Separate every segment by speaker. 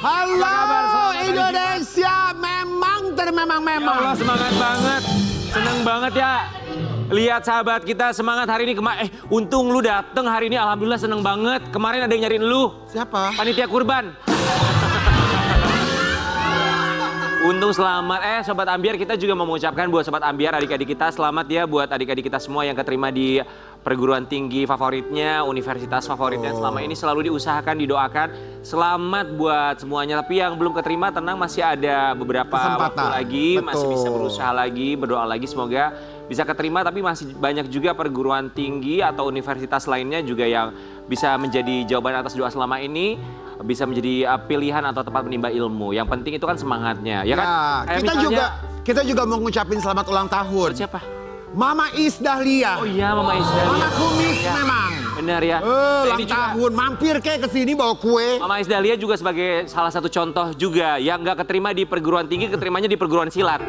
Speaker 1: Halo Indonesia, memang.
Speaker 2: Ya Allah, semangat banget. Seneng banget ya. Lihat sahabat kita semangat hari ini. Untung lu dateng hari ini, alhamdulillah seneng banget. Kemarin ada yang nyariin lu.
Speaker 1: Siapa?
Speaker 2: Panitia kurban. Untung selamat. Sobat Ambiar, kita juga mau mengucapkan buat Sobat Ambiar, adik-adik kita selamat ya buat adik-adik kita semua yang keterima di perguruan tinggi favoritnya, universitas favoritnya selama ini selalu diusahakan, didoakan. Selamat buat semuanya, tapi yang belum keterima tenang, masih ada beberapa waktu lagi, masih bisa berusaha lagi, berdoa lagi semoga bisa keterima, tapi masih banyak juga perguruan tinggi atau universitas lainnya juga yang bisa menjadi jawaban atas doa selama ini. Bisa menjadi pilihan atau tempat menimba ilmu. Yang penting itu kan semangatnya, ya kan?
Speaker 1: Kita juga mau ngucapin selamat ulang tahun.
Speaker 2: Siapa?
Speaker 1: Mama Is Dahlia.
Speaker 2: Oh iya, Mama Is Dahlia.
Speaker 1: Mama kumis ya. Memang.
Speaker 2: Benar ya.
Speaker 1: Ulang tahun, mampir ke sini bawa kue.
Speaker 2: Mama Is Dahlia juga sebagai salah satu contoh juga yang nggak keterima di perguruan tinggi, keterimanya di perguruan silat.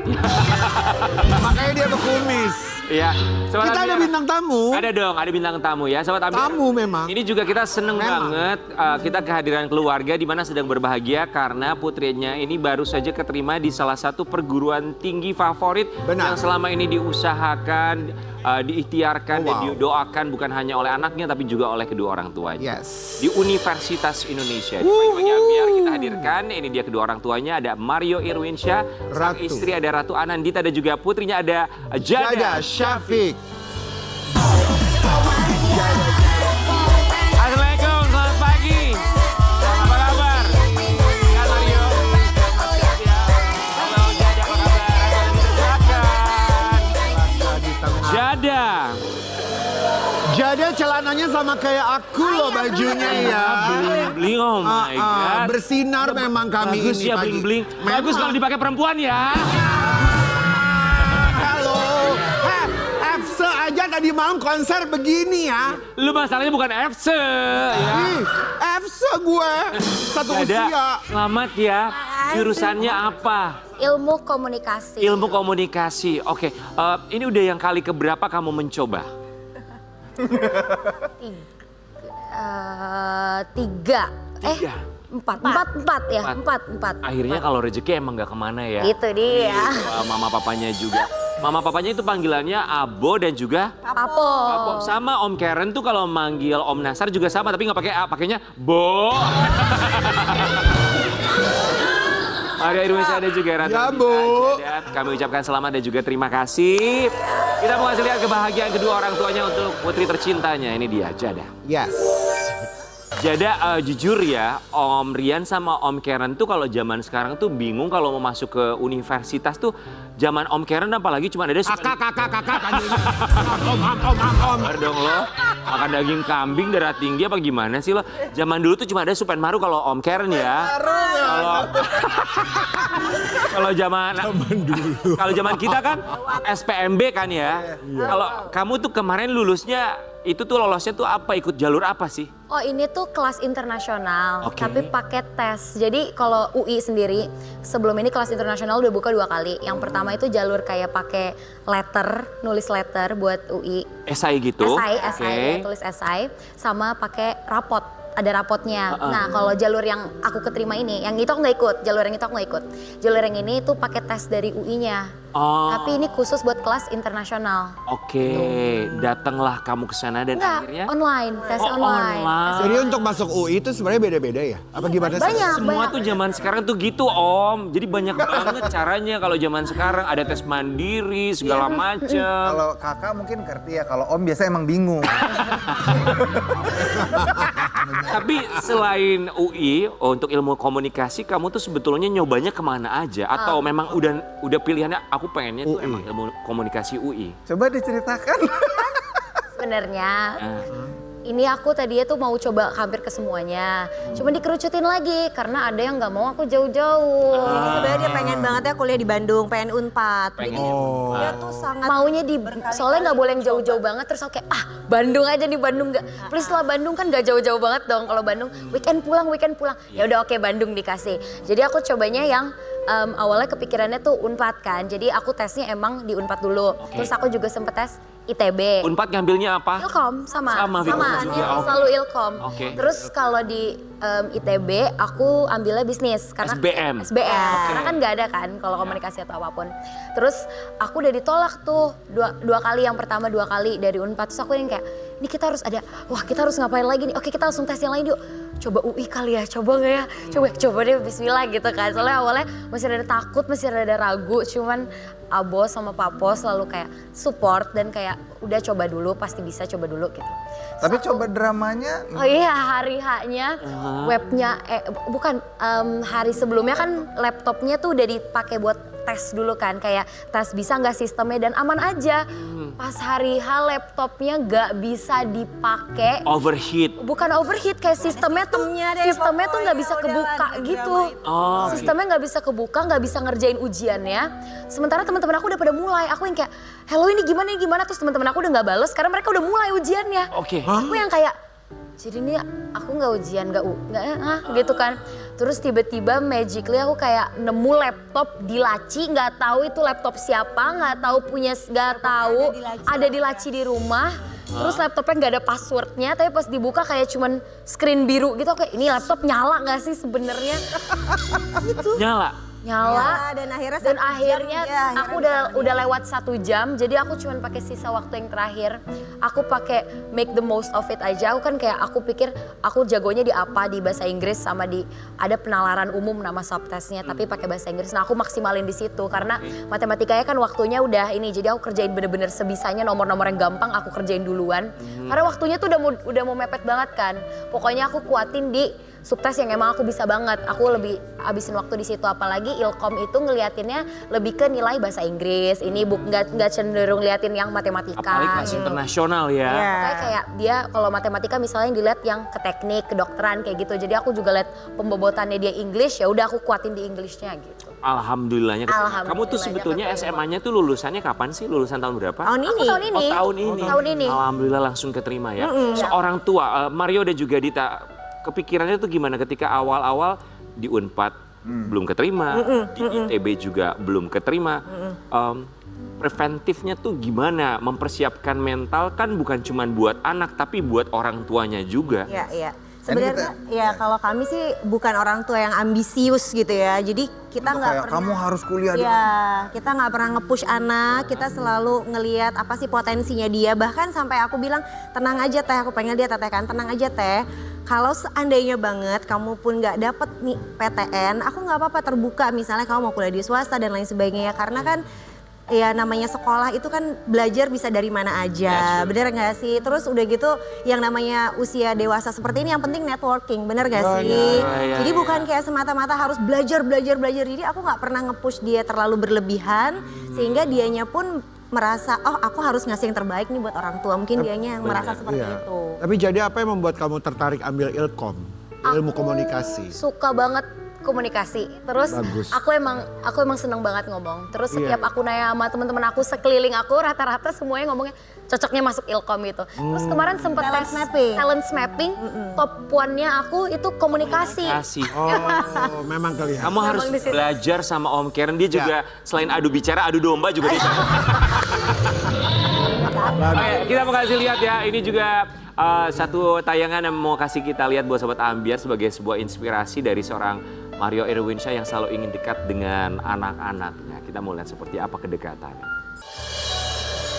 Speaker 1: Makanya dia berkumis.
Speaker 2: Iya.
Speaker 1: Kita ada bintang tamu.
Speaker 2: Ada dong, ada bintang tamu ya. Sobat Ambiar.
Speaker 1: Tamu memang.
Speaker 2: Ini juga kita seneng banget kita kehadiran keluarga di mana sedang berbahagia karena putrinya ini baru saja keterima di salah satu perguruan tinggi favorit yang selama ini diusahakan, diikhtiarkan dan didoakan bukan hanya oleh anaknya tapi juga oleh kedua orang tuanya. Di Universitas Indonesia. Di Pagi Ambiar kita hadirkan, ini dia kedua orang tuanya, ada Mario Irwinsyah, sang istri ada Ratu Anandita dan juga putrinya ada Jada
Speaker 1: Syafiq.
Speaker 2: Assalamualaikum, selamat pagi. Apa kabar? Ya Mario. Halo Jada, apa kabar?
Speaker 1: Jada celananya sama kayak aku loh bajunya ya.
Speaker 2: Bling-bling, oh my God.
Speaker 1: Bersinar memang kami
Speaker 2: bagus
Speaker 1: ini
Speaker 2: ya, bling-bling. Bagus kalau dipakai perempuan ya.
Speaker 1: Aja tadi malam konser begini ya.
Speaker 2: Lu masalahnya bukan FC ya.
Speaker 1: FC gue satu usia.
Speaker 2: Selamat ya. Jurusannya apa?
Speaker 3: Ilmu komunikasi.
Speaker 2: Ilmu komunikasi. Oke, ini udah yang kali keberapa kamu mencoba?
Speaker 3: Tiga. Empat.
Speaker 2: Akhirnya kalau rezeki emang nggak kemana ya.
Speaker 3: Itu dia.
Speaker 2: Mama papanya juga. Mama papanya itu panggilannya Abo dan juga
Speaker 3: Papo.
Speaker 2: Sama Om Karen tuh kalau manggil Om Nasar juga sama tapi nggak pakai A, pakainya Bo. Maria Irwinsyah ada juga Ratu.
Speaker 1: Ya Bu.
Speaker 2: Kami ucapkan selamat dan juga terima kasih. Kita mau kasih lihat kebahagiaan kedua orang tuanya untuk putri tercintanya. Ini dia Jada.
Speaker 1: Yes.
Speaker 2: Jada, jujur ya, Om Rian sama Om Karen tuh kalau zaman sekarang tuh bingung kalau mau masuk ke universitas tuh. Zaman Om Karen apalagi cuma ada
Speaker 1: kakak. Om.
Speaker 2: Bener dong lo, makan daging kambing darah tinggi apa gimana sih lo? Zaman dulu tuh cuma ada Supenmaru kalau Om Karen ya. Kalau zaman kita kan SPMB kan ya. Kalau kamu tuh kemarin lulusnya itu tuh lolosnya tuh apa, ikut jalur apa sih?
Speaker 3: Oh ini tuh kelas internasional, tapi pakai tes. Jadi kalau UI sendiri sebelum ini kelas internasional udah buka 2 kali. Yang pertama itu jalur kayak pakai letter, nulis letter buat UI.
Speaker 2: Esai gitu?
Speaker 3: Esai, tulis esai, sama pakai rapot. Ada rapotnya. Nah kalau jalur yang aku keterima ini, yang itu aku nggak ikut. Jalur yang itu aku nggak ikut. Jalur yang ini tuh pakai tes dari UI-nya. Tapi ini khusus buat kelas internasional.
Speaker 2: Datanglah kamu ke sana dan akhirnya
Speaker 3: online, tes online.
Speaker 1: Jadi untuk masuk UI itu sebenarnya beda-beda ya? Apa gimana sih?
Speaker 2: Semua tuh zaman sekarang tuh gitu Om. Jadi banyak banget caranya kalau zaman sekarang ada tes mandiri segala macam.
Speaker 4: Kalau kakak mungkin ngerti ya, kalau Om biasa emang bingung.
Speaker 2: Tapi selain UI untuk ilmu komunikasi kamu tuh sebetulnya nyobanya kemana aja? Atau memang udah pilihannya aku pengennya tuh emang ilmu komunikasi UI?
Speaker 4: Coba diceritakan.
Speaker 3: Sebenarnya ini aku tadinya tuh mau coba hampir ke semuanya. Cuma dikerucutin lagi karena ada yang nggak mau aku jauh-jauh.
Speaker 5: Jadi sebenarnya dia pengen banget ya kuliah di Bandung, pengen Unpad. Jadi dia tuh sangat
Speaker 3: maunya soalnya nggak boleh yang jauh-jauh banget. Terus aku kayak Bandung aja di Bandung nggak. Please lah Bandung kan nggak jauh-jauh banget dong. Kalau Bandung weekend pulang. Ya udah oke, Bandung dikasih. Jadi aku cobanya yang awalnya kepikirannya tuh Unpad kan. Jadi aku tesnya emang di Unpad dulu. Terus aku juga sempet tes ITB.
Speaker 2: Unpad ngambilnya apa?
Speaker 3: Ilkom sama
Speaker 2: Filsafat juga, oke.
Speaker 3: selalu Ilkom.
Speaker 2: Oke.
Speaker 3: Terus kalau di ITB aku ambilnya bisnis karena
Speaker 2: SBM.
Speaker 3: karena kan nggak ada kan kalau komunikasi atau apapun. Terus aku udah ditolak tuh dua kali, yang pertama 2 kali dari Unpad. Terus aku yang kayak ini kita harus ada, wah kita harus ngapain lagi nih? Oke kita langsung tes yang lain yuk. Coba UI kali ya, coba nggak ya? Coba deh bismillah gitu kan. Soalnya awalnya masih ada takut, masih ada ragu, cuman Abo sama Papo selalu kayak support dan kayak udah coba dulu, pasti bisa, coba dulu gitu.
Speaker 4: Tapi coba dramanya.
Speaker 3: Oh iya, hari H-nya webnya, bukan, hari sebelumnya kan laptopnya tuh udah dipakai buat tes dulu kan, kayak tes bisa nggak sistemnya dan aman aja. Pas hari H laptopnya nggak bisa dipakai.
Speaker 2: Overheat.
Speaker 3: Bukan overheat, kayak sistemnya tuh nggak bisa kebuka gitu.
Speaker 2: Oh,
Speaker 3: Sistemnya nggak bisa kebuka, nggak bisa ngerjain ujiannya. Sementara teman-teman aku udah pada mulai. Aku yang kayak, hello ini gimana? Terus teman-teman aku udah nggak bales karena mereka udah mulai ujiannya.
Speaker 2: Oke.
Speaker 3: Aku yang kayak, jadi ini aku nggak ujian, nggak gitu kan. Terus tiba-tiba magically aku kayak nemu laptop di laci, nggak tahu itu laptop siapa, nggak tahu ada di laci di rumah. Terus laptopnya nggak ada passwordnya, tapi pas dibuka kayak cuman screen biru gitu. Kayak ini laptop nyala nggak sih sebenarnya? Gitu. Nyala
Speaker 5: dan akhirnya
Speaker 3: aku udah lewat 1 jam, jadi aku cuman pakai sisa waktu yang terakhir. Aku pakai make the most of it aja. Aku kan kayak aku pikir aku jagonya di apa, di bahasa Inggris sama di ada penalaran umum nama subtestnya, tapi pakai bahasa Inggris. Nah aku maksimalin di situ karena matematikanya kan waktunya udah ini, jadi aku kerjain bener-bener sebisanya, nomor-nomor yang gampang aku kerjain duluan. Karena waktunya tuh udah mau mepet banget kan. Pokoknya aku kuatin di subtes yang emang aku bisa banget. Aku lebih habisin waktu di situ, apalagi Ilkom itu ngeliatinnya lebih ke nilai bahasa Inggris. Ini nggak cenderung liatin yang matematika.
Speaker 2: Apalagi kelas internasional ya.
Speaker 3: Kayak dia kalau matematika misalnya dilihat yang ke teknik, kedokteran kayak gitu. Jadi aku juga lihat pembobotannya dia English, ya udah aku kuatin di Englishnya gitu.
Speaker 2: Alhamdulillahnya. Kamu tuh sebetulnya SMA-nya tuh lulusannya kapan sih? Lulusan tahun berapa?
Speaker 5: Tahun ini.
Speaker 3: Tahun ini.
Speaker 2: Tahun ini. Alhamdulillah langsung keterima ya. Seorang tua, Mario dan juga Dita, kepikirannya tuh gimana ketika awal-awal di Unpad belum keterima, di ITB juga belum keterima. Preventifnya tuh gimana? Mempersiapkan mental kan bukan cuma buat anak tapi buat orang tuanya juga.
Speaker 5: Iya. Sebenarnya ya kalau kami sih bukan orang tua yang ambisius gitu ya. Jadi kita nggak pernah.
Speaker 4: Kamu harus kuliah.
Speaker 5: Iya, kita nggak pernah nge-push anak. Kita selalu ngelihat apa sih potensinya dia. Bahkan sampai aku bilang tenang aja teh. Aku pengen dia tetekan, tenang aja teh. Kalau seandainya banget kamu pun nggak dapet nih PTN, aku nggak apa-apa terbuka. Misalnya kamu mau kuliah di swasta dan lain sebagainya. Karena kan ya namanya sekolah itu kan belajar bisa dari mana aja, bener gak sih? Terus udah gitu yang namanya usia dewasa seperti ini yang penting networking, bener gak sih? Jadi bukan kayak semata-mata harus belajar. Jadi aku gak pernah nge-push dia terlalu berlebihan sehingga dianya pun merasa oh aku harus ngasih yang terbaik nih buat orang tua. Mungkin dianya yang merasa seperti itu.
Speaker 1: Tapi jadi apa yang membuat kamu tertarik ambil Ilkom? Ilmu komunikasi.
Speaker 3: Suka banget komunikasi. Terus
Speaker 1: Bagus.
Speaker 3: aku emang seneng banget ngomong. Terus setiap aku nanya sama teman-teman aku sekeliling aku, rata-rata semuanya ngomongnya cocoknya masuk Ilkom gitu. Terus kemarin sempet tes talent mapping, top 1-nya aku itu komunikasi.
Speaker 1: Oh, memang kelihatan.
Speaker 2: Kamu harus belajar sama Om Karen, dia juga selain adu bicara, adu domba juga dia. Oke, kita mau kasih lihat ya, ini juga satu tayangan yang mau kasih kita lihat buat Sobat Ambiar sebagai sebuah inspirasi dari seorang Mario Irwinsyah yang selalu ingin dekat dengan anak-anaknya. Kita mau lihat seperti apa kedekatannya.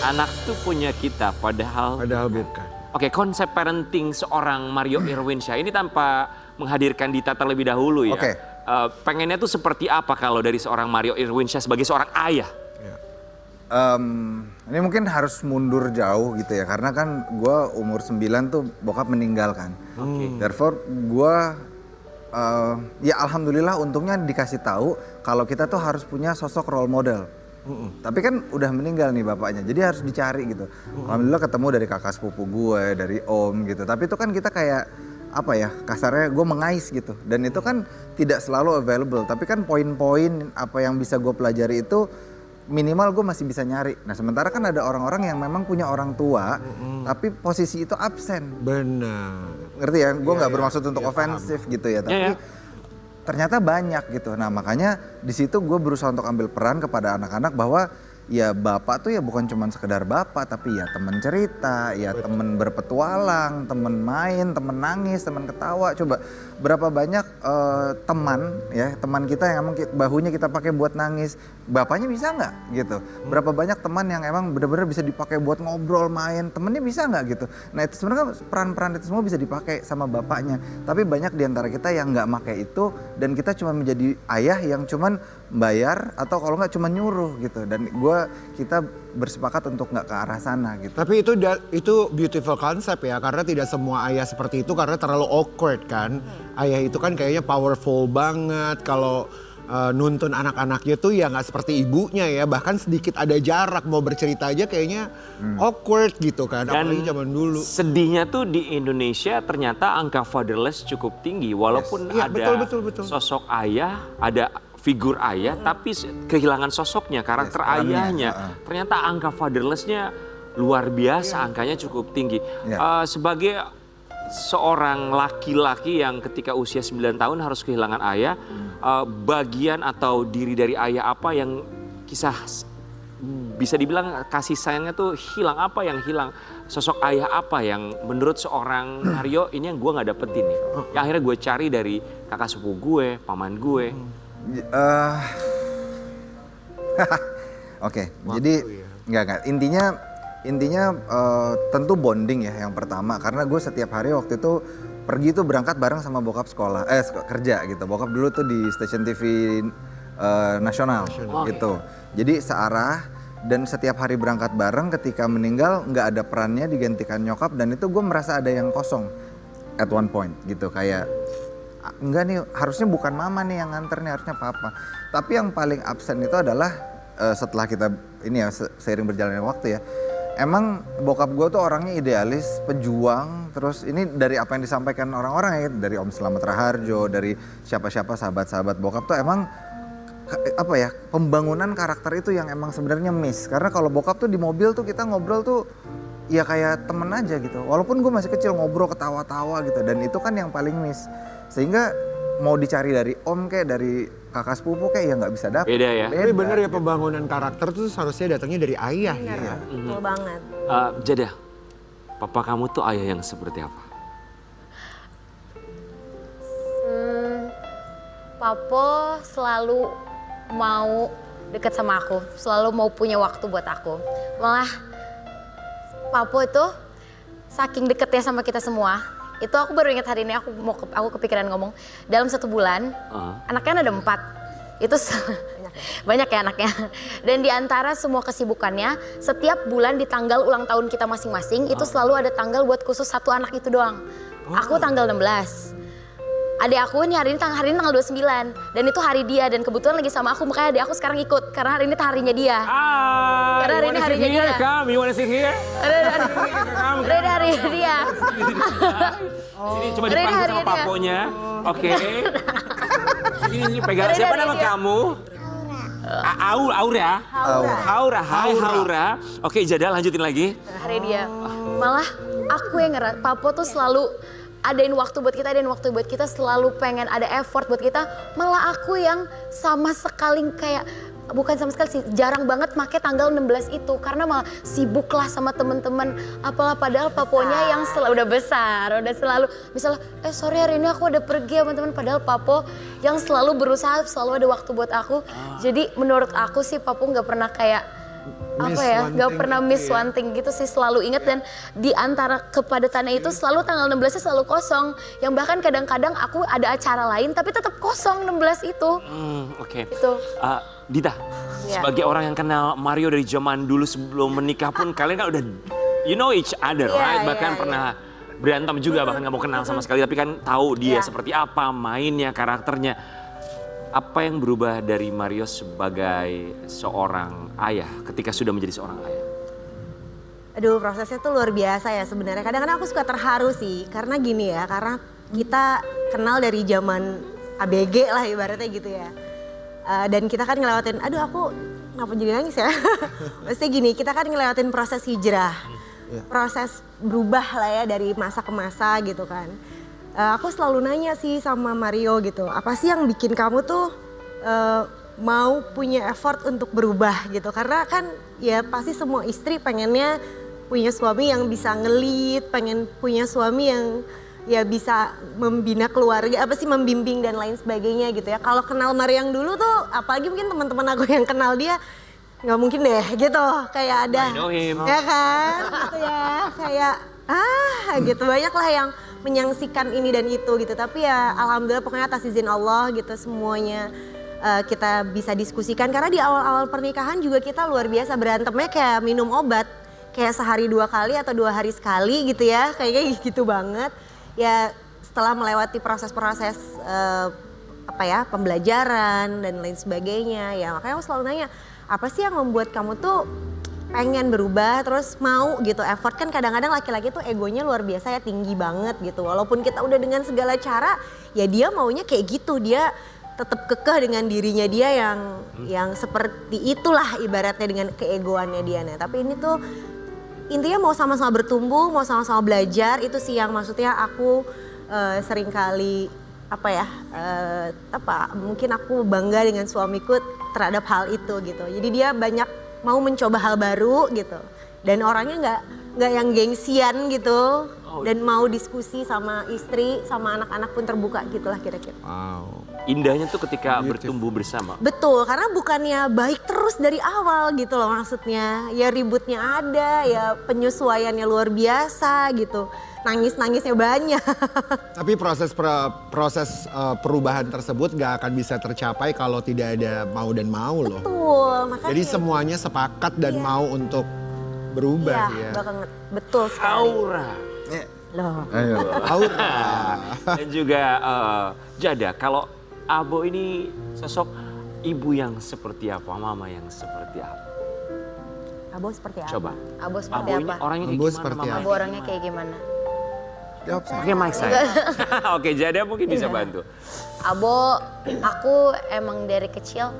Speaker 2: Anak tuh punya kita, padahal
Speaker 1: bukan.
Speaker 2: Oke, konsep parenting seorang Mario Irwinsyah ini tanpa menghadirkan Dita terlebih dahulu ya.
Speaker 4: Oke.
Speaker 2: Pengennya tuh seperti apa kalau dari seorang Mario Irwinsyah sebagai seorang ayah?
Speaker 4: Ini mungkin harus mundur jauh gitu ya, karena kan gue umur 9 tuh bokap meninggal kan. Therefore gue ya alhamdulillah untungnya dikasih tahu kalau kita tuh harus punya sosok role model. Tapi kan udah meninggal nih bapaknya, jadi harus dicari gitu. Alhamdulillah ketemu dari kakak sepupu gue, dari om gitu. Tapi itu kan kita kayak apa ya, kasarnya gue mengais gitu. Dan itu kan tidak selalu available. Tapi kan poin-poin apa yang bisa gue pelajari itu minimal gue masih bisa nyari. Nah sementara kan ada orang-orang yang memang punya orang tua, tapi posisi itu absen.
Speaker 1: Benar.
Speaker 4: Ngerti ya? Gue nggak bermaksud untuk ofensif gitu ya, tapi ternyata banyak gitu. Nah makanya di situ gue berusaha untuk ambil peran kepada anak-anak bahwa ya bapak tuh ya bukan cuma sekedar bapak, tapi ya teman cerita, ya teman berpetualang, teman main, teman nangis, teman ketawa. Coba berapa banyak teman kita yang emang bahunya kita pakai buat nangis, bapaknya bisa nggak gitu? Berapa banyak teman yang emang benar-benar bisa dipakai buat ngobrol, main, temennya bisa nggak gitu? Nah itu sebenarnya peran-peran itu semua bisa dipakai sama bapaknya. Tapi banyak diantara kita yang nggak pakai itu dan kita cuma menjadi ayah yang cuman bayar atau kalau nggak cuma nyuruh gitu. Dan kita bersepakat untuk nggak ke arah sana gitu.
Speaker 1: Tapi itu beautiful konsep ya, karena tidak semua ayah seperti itu karena terlalu awkward kan. Ayah itu kan kayaknya powerful banget, kalau nuntun anak-anaknya tuh ya nggak seperti ibunya ya, bahkan sedikit ada jarak mau bercerita aja kayaknya awkward gitu kan, apalagi zaman dulu.
Speaker 2: Sedihnya tuh di Indonesia ternyata angka fatherless cukup tinggi, walaupun
Speaker 1: Iya,
Speaker 2: ada
Speaker 1: betul.
Speaker 2: sosok ayah, ada figur ayah, tapi kehilangan sosoknya, karakter ayahnya. Ternyata angka fatherlessnya luar biasa, angkanya cukup tinggi. Sebagai seorang laki-laki yang ketika usia 9 tahun harus kehilangan ayah, bagian atau diri dari ayah apa yang bisa dibilang kasih sayangnya tuh hilang, apa yang hilang? Sosok ayah apa yang menurut seorang Mario ini yang gue nggak dapetin nih? Yang akhirnya gue cari dari kakak sepupu gue, paman gue.
Speaker 4: Oke, jadi enggak. Intinya tentu bonding ya yang pertama, karena gue setiap hari waktu itu pergi tuh berangkat bareng sama bokap kerja gitu. Bokap dulu tuh di stasiun TV nasional gitu. Jadi searah dan setiap hari berangkat bareng, ketika meninggal nggak ada perannya, digantikan nyokap, dan itu gue merasa ada yang kosong at one point gitu, kayak enggak nih, harusnya bukan mama nih yang nganter nih, harusnya papa. Tapi yang paling absen itu adalah setelah kita ini ya seiring berjalannya waktu ya, emang bokap gue tuh orangnya idealis, pejuang, terus ini dari apa yang disampaikan orang-orang ya, dari Om Slamet Raharjo, dari siapa-siapa sahabat-sahabat bokap tuh emang apa ya, pembangunan karakter itu yang emang sebenarnya miss. Karena kalau bokap tuh di mobil tuh kita ngobrol tuh ya kayak temen aja gitu. Walaupun gue masih kecil ngobrol ketawa-tawa gitu, dan itu kan yang paling miss. Sehingga mau dicari dari om kayak dari kakak sepupu kayak ya nggak bisa dapet.
Speaker 2: Beda ya.
Speaker 1: Tapi bener ya, pembangunan karakter tuh seharusnya datangnya dari ayah ya.
Speaker 5: Betul banget.
Speaker 2: Jada, papa kamu tuh ayah yang seperti apa?
Speaker 3: Papo selalu mau deket sama aku, selalu mau punya waktu buat aku. Malah Papo itu saking deketnya sama kita semua. Itu aku baru ingat hari ini, aku kepikiran ngomong, dalam 1 bulan anaknya ada 4. Itu banyak ya anaknya. Dan di antara semua kesibukannya, setiap bulan di tanggal ulang tahun kita masing-masing itu selalu ada tanggal buat khusus 1 anak itu doang. Aku tanggal 16. Adik aku ini hari ini tanggal 29, dan itu hari dia, dan kebetulan lagi sama aku, makanya adik aku sekarang ikut karena hari ini harinya dia. Karena hari ini harinya dia.
Speaker 2: You wanna sit here?
Speaker 3: Ada hari dia.
Speaker 2: Sini coba dipanggil sama paponya. Oke. Sini pegang. Siapa nama kamu? Aura. Hai Aura. Oke, Jada lanjutin lagi.
Speaker 3: Hari dia. Malah aku yang ngerasa Papo tuh selalu adain waktu buat kita, selalu pengen ada effort buat kita. Malah aku yang sama sekali bukan sama sekali sih, jarang banget make tanggal 16 itu karena malah sibuk lah sama temen-temen. Apalah padahal Paponya yang udah besar, udah selalu misalnya sorry hari ini aku ada pergi sama temen, padahal Papo yang selalu berusaha, selalu ada waktu buat aku. Jadi menurut aku sih Papo nggak pernah kayak nggak pernah miss one thing gitu sih, selalu inget. Dan di antara kepadatannya itu selalu tanggal 16-nya selalu kosong, yang bahkan kadang-kadang aku ada acara lain tapi tetap kosong 16 itu.
Speaker 2: Oke.
Speaker 3: Itu.
Speaker 2: Dita, sebagai orang yang kenal Mario dari zaman dulu sebelum menikah pun kalian kan udah you know each other, right? Bahkan pernah berantem juga, bahkan nggak mau kenal sama sekali, tapi kan tahu dia seperti apa, mainnya, karakternya. Apa yang berubah dari Mario sebagai seorang ayah ketika sudah menjadi seorang ayah?
Speaker 5: Aduh, prosesnya tuh luar biasa ya sebenarnya. Kadang-kadang aku suka terharu sih, karena gini ya, karena kita kenal dari zaman ABG lah ibaratnya gitu ya. Dan kita kan ngelewatin, aduh aku ngapa jadi nangis ya? Maksudnya gini, kita kan ngelewatin proses hijrah, proses berubah lah ya dari masa ke masa gitu kan. Aku selalu nanya sih sama Mario gitu, apa sih yang bikin kamu tuh mau punya effort untuk berubah gitu. Karena kan ya pasti semua istri pengennya punya suami yang bisa ngelit, pengen punya suami yang ya bisa membina keluarga, membimbing dan lain sebagainya gitu ya. Kalau kenal Mariang dulu tuh, apalagi mungkin teman-teman aku yang kenal dia, nggak mungkin deh gitu. Kayak ada,
Speaker 2: I know him.
Speaker 5: ya kan, gitu ya, kayak gitu banyak lah yang menyaksikan ini dan itu gitu. Tapi ya alhamdulillah pokoknya atas izin Allah gitu semuanya kita bisa diskusikan. Karena di awal-awal pernikahan juga kita luar biasa berantemnya kayak minum obat, kayak sehari 2 kali atau 2 hari sekali gitu ya, kayaknya gitu banget. Ya setelah melewati proses-proses pembelajaran dan lain sebagainya, ya makanya aku selalu nanya, apa sih yang membuat kamu tuh pengen berubah terus mau gitu effort? Kan kadang-kadang laki-laki tuh egonya luar biasa ya, tinggi banget gitu. Walaupun kita udah dengan segala cara, ya dia maunya kayak gitu, dia tetap kekeh dengan dirinya dia yang seperti itulah ibaratnya dengan keegoannya dia. Nah, tapi ini tuh intinya mau sama-sama bertumbuh, mau sama-sama belajar, itu sih yang maksudnya aku seringkali mungkin aku bangga dengan suamiku terhadap hal itu gitu. Jadi dia banyak mau mencoba hal baru gitu. Dan orangnya nggak yang gengsian gitu. Dan mau diskusi sama istri, sama anak-anak pun terbuka gitulah kira-kira.
Speaker 1: Wow.
Speaker 2: Indahnya tuh ketika bertumbuh bersama.
Speaker 5: Betul, karena bukannya baik terus dari awal gitu loh maksudnya. Ya ributnya ada, ya penyesuaiannya luar biasa gitu. Nangis-nangisnya banyak.
Speaker 1: Tapi proses perubahan tersebut gak akan bisa tercapai kalau tidak ada mau dan mau loh.
Speaker 5: Betul, makanya.
Speaker 1: Jadi semuanya sepakat dan mau untuk berubah ya.
Speaker 5: Banget. Betul sekali.
Speaker 2: Aura.
Speaker 5: Loh.
Speaker 1: Aura.
Speaker 2: Dan juga Jada, kalau Abo ini sosok ibu yang seperti apa, mama yang seperti apa?
Speaker 5: Abo seperti apa?
Speaker 2: Coba.
Speaker 3: Abo seperti
Speaker 2: Abo ini
Speaker 3: apa?
Speaker 2: orangnya kayak
Speaker 1: Abo
Speaker 2: gimana,
Speaker 1: seperti
Speaker 2: mama?
Speaker 1: apa?
Speaker 3: Abo orangnya kayak gimana?
Speaker 1: Jawab saya.
Speaker 2: Oke, mic saya. Oke, Jada mungkin bisa bantu.
Speaker 3: Abo, aku emang dari kecil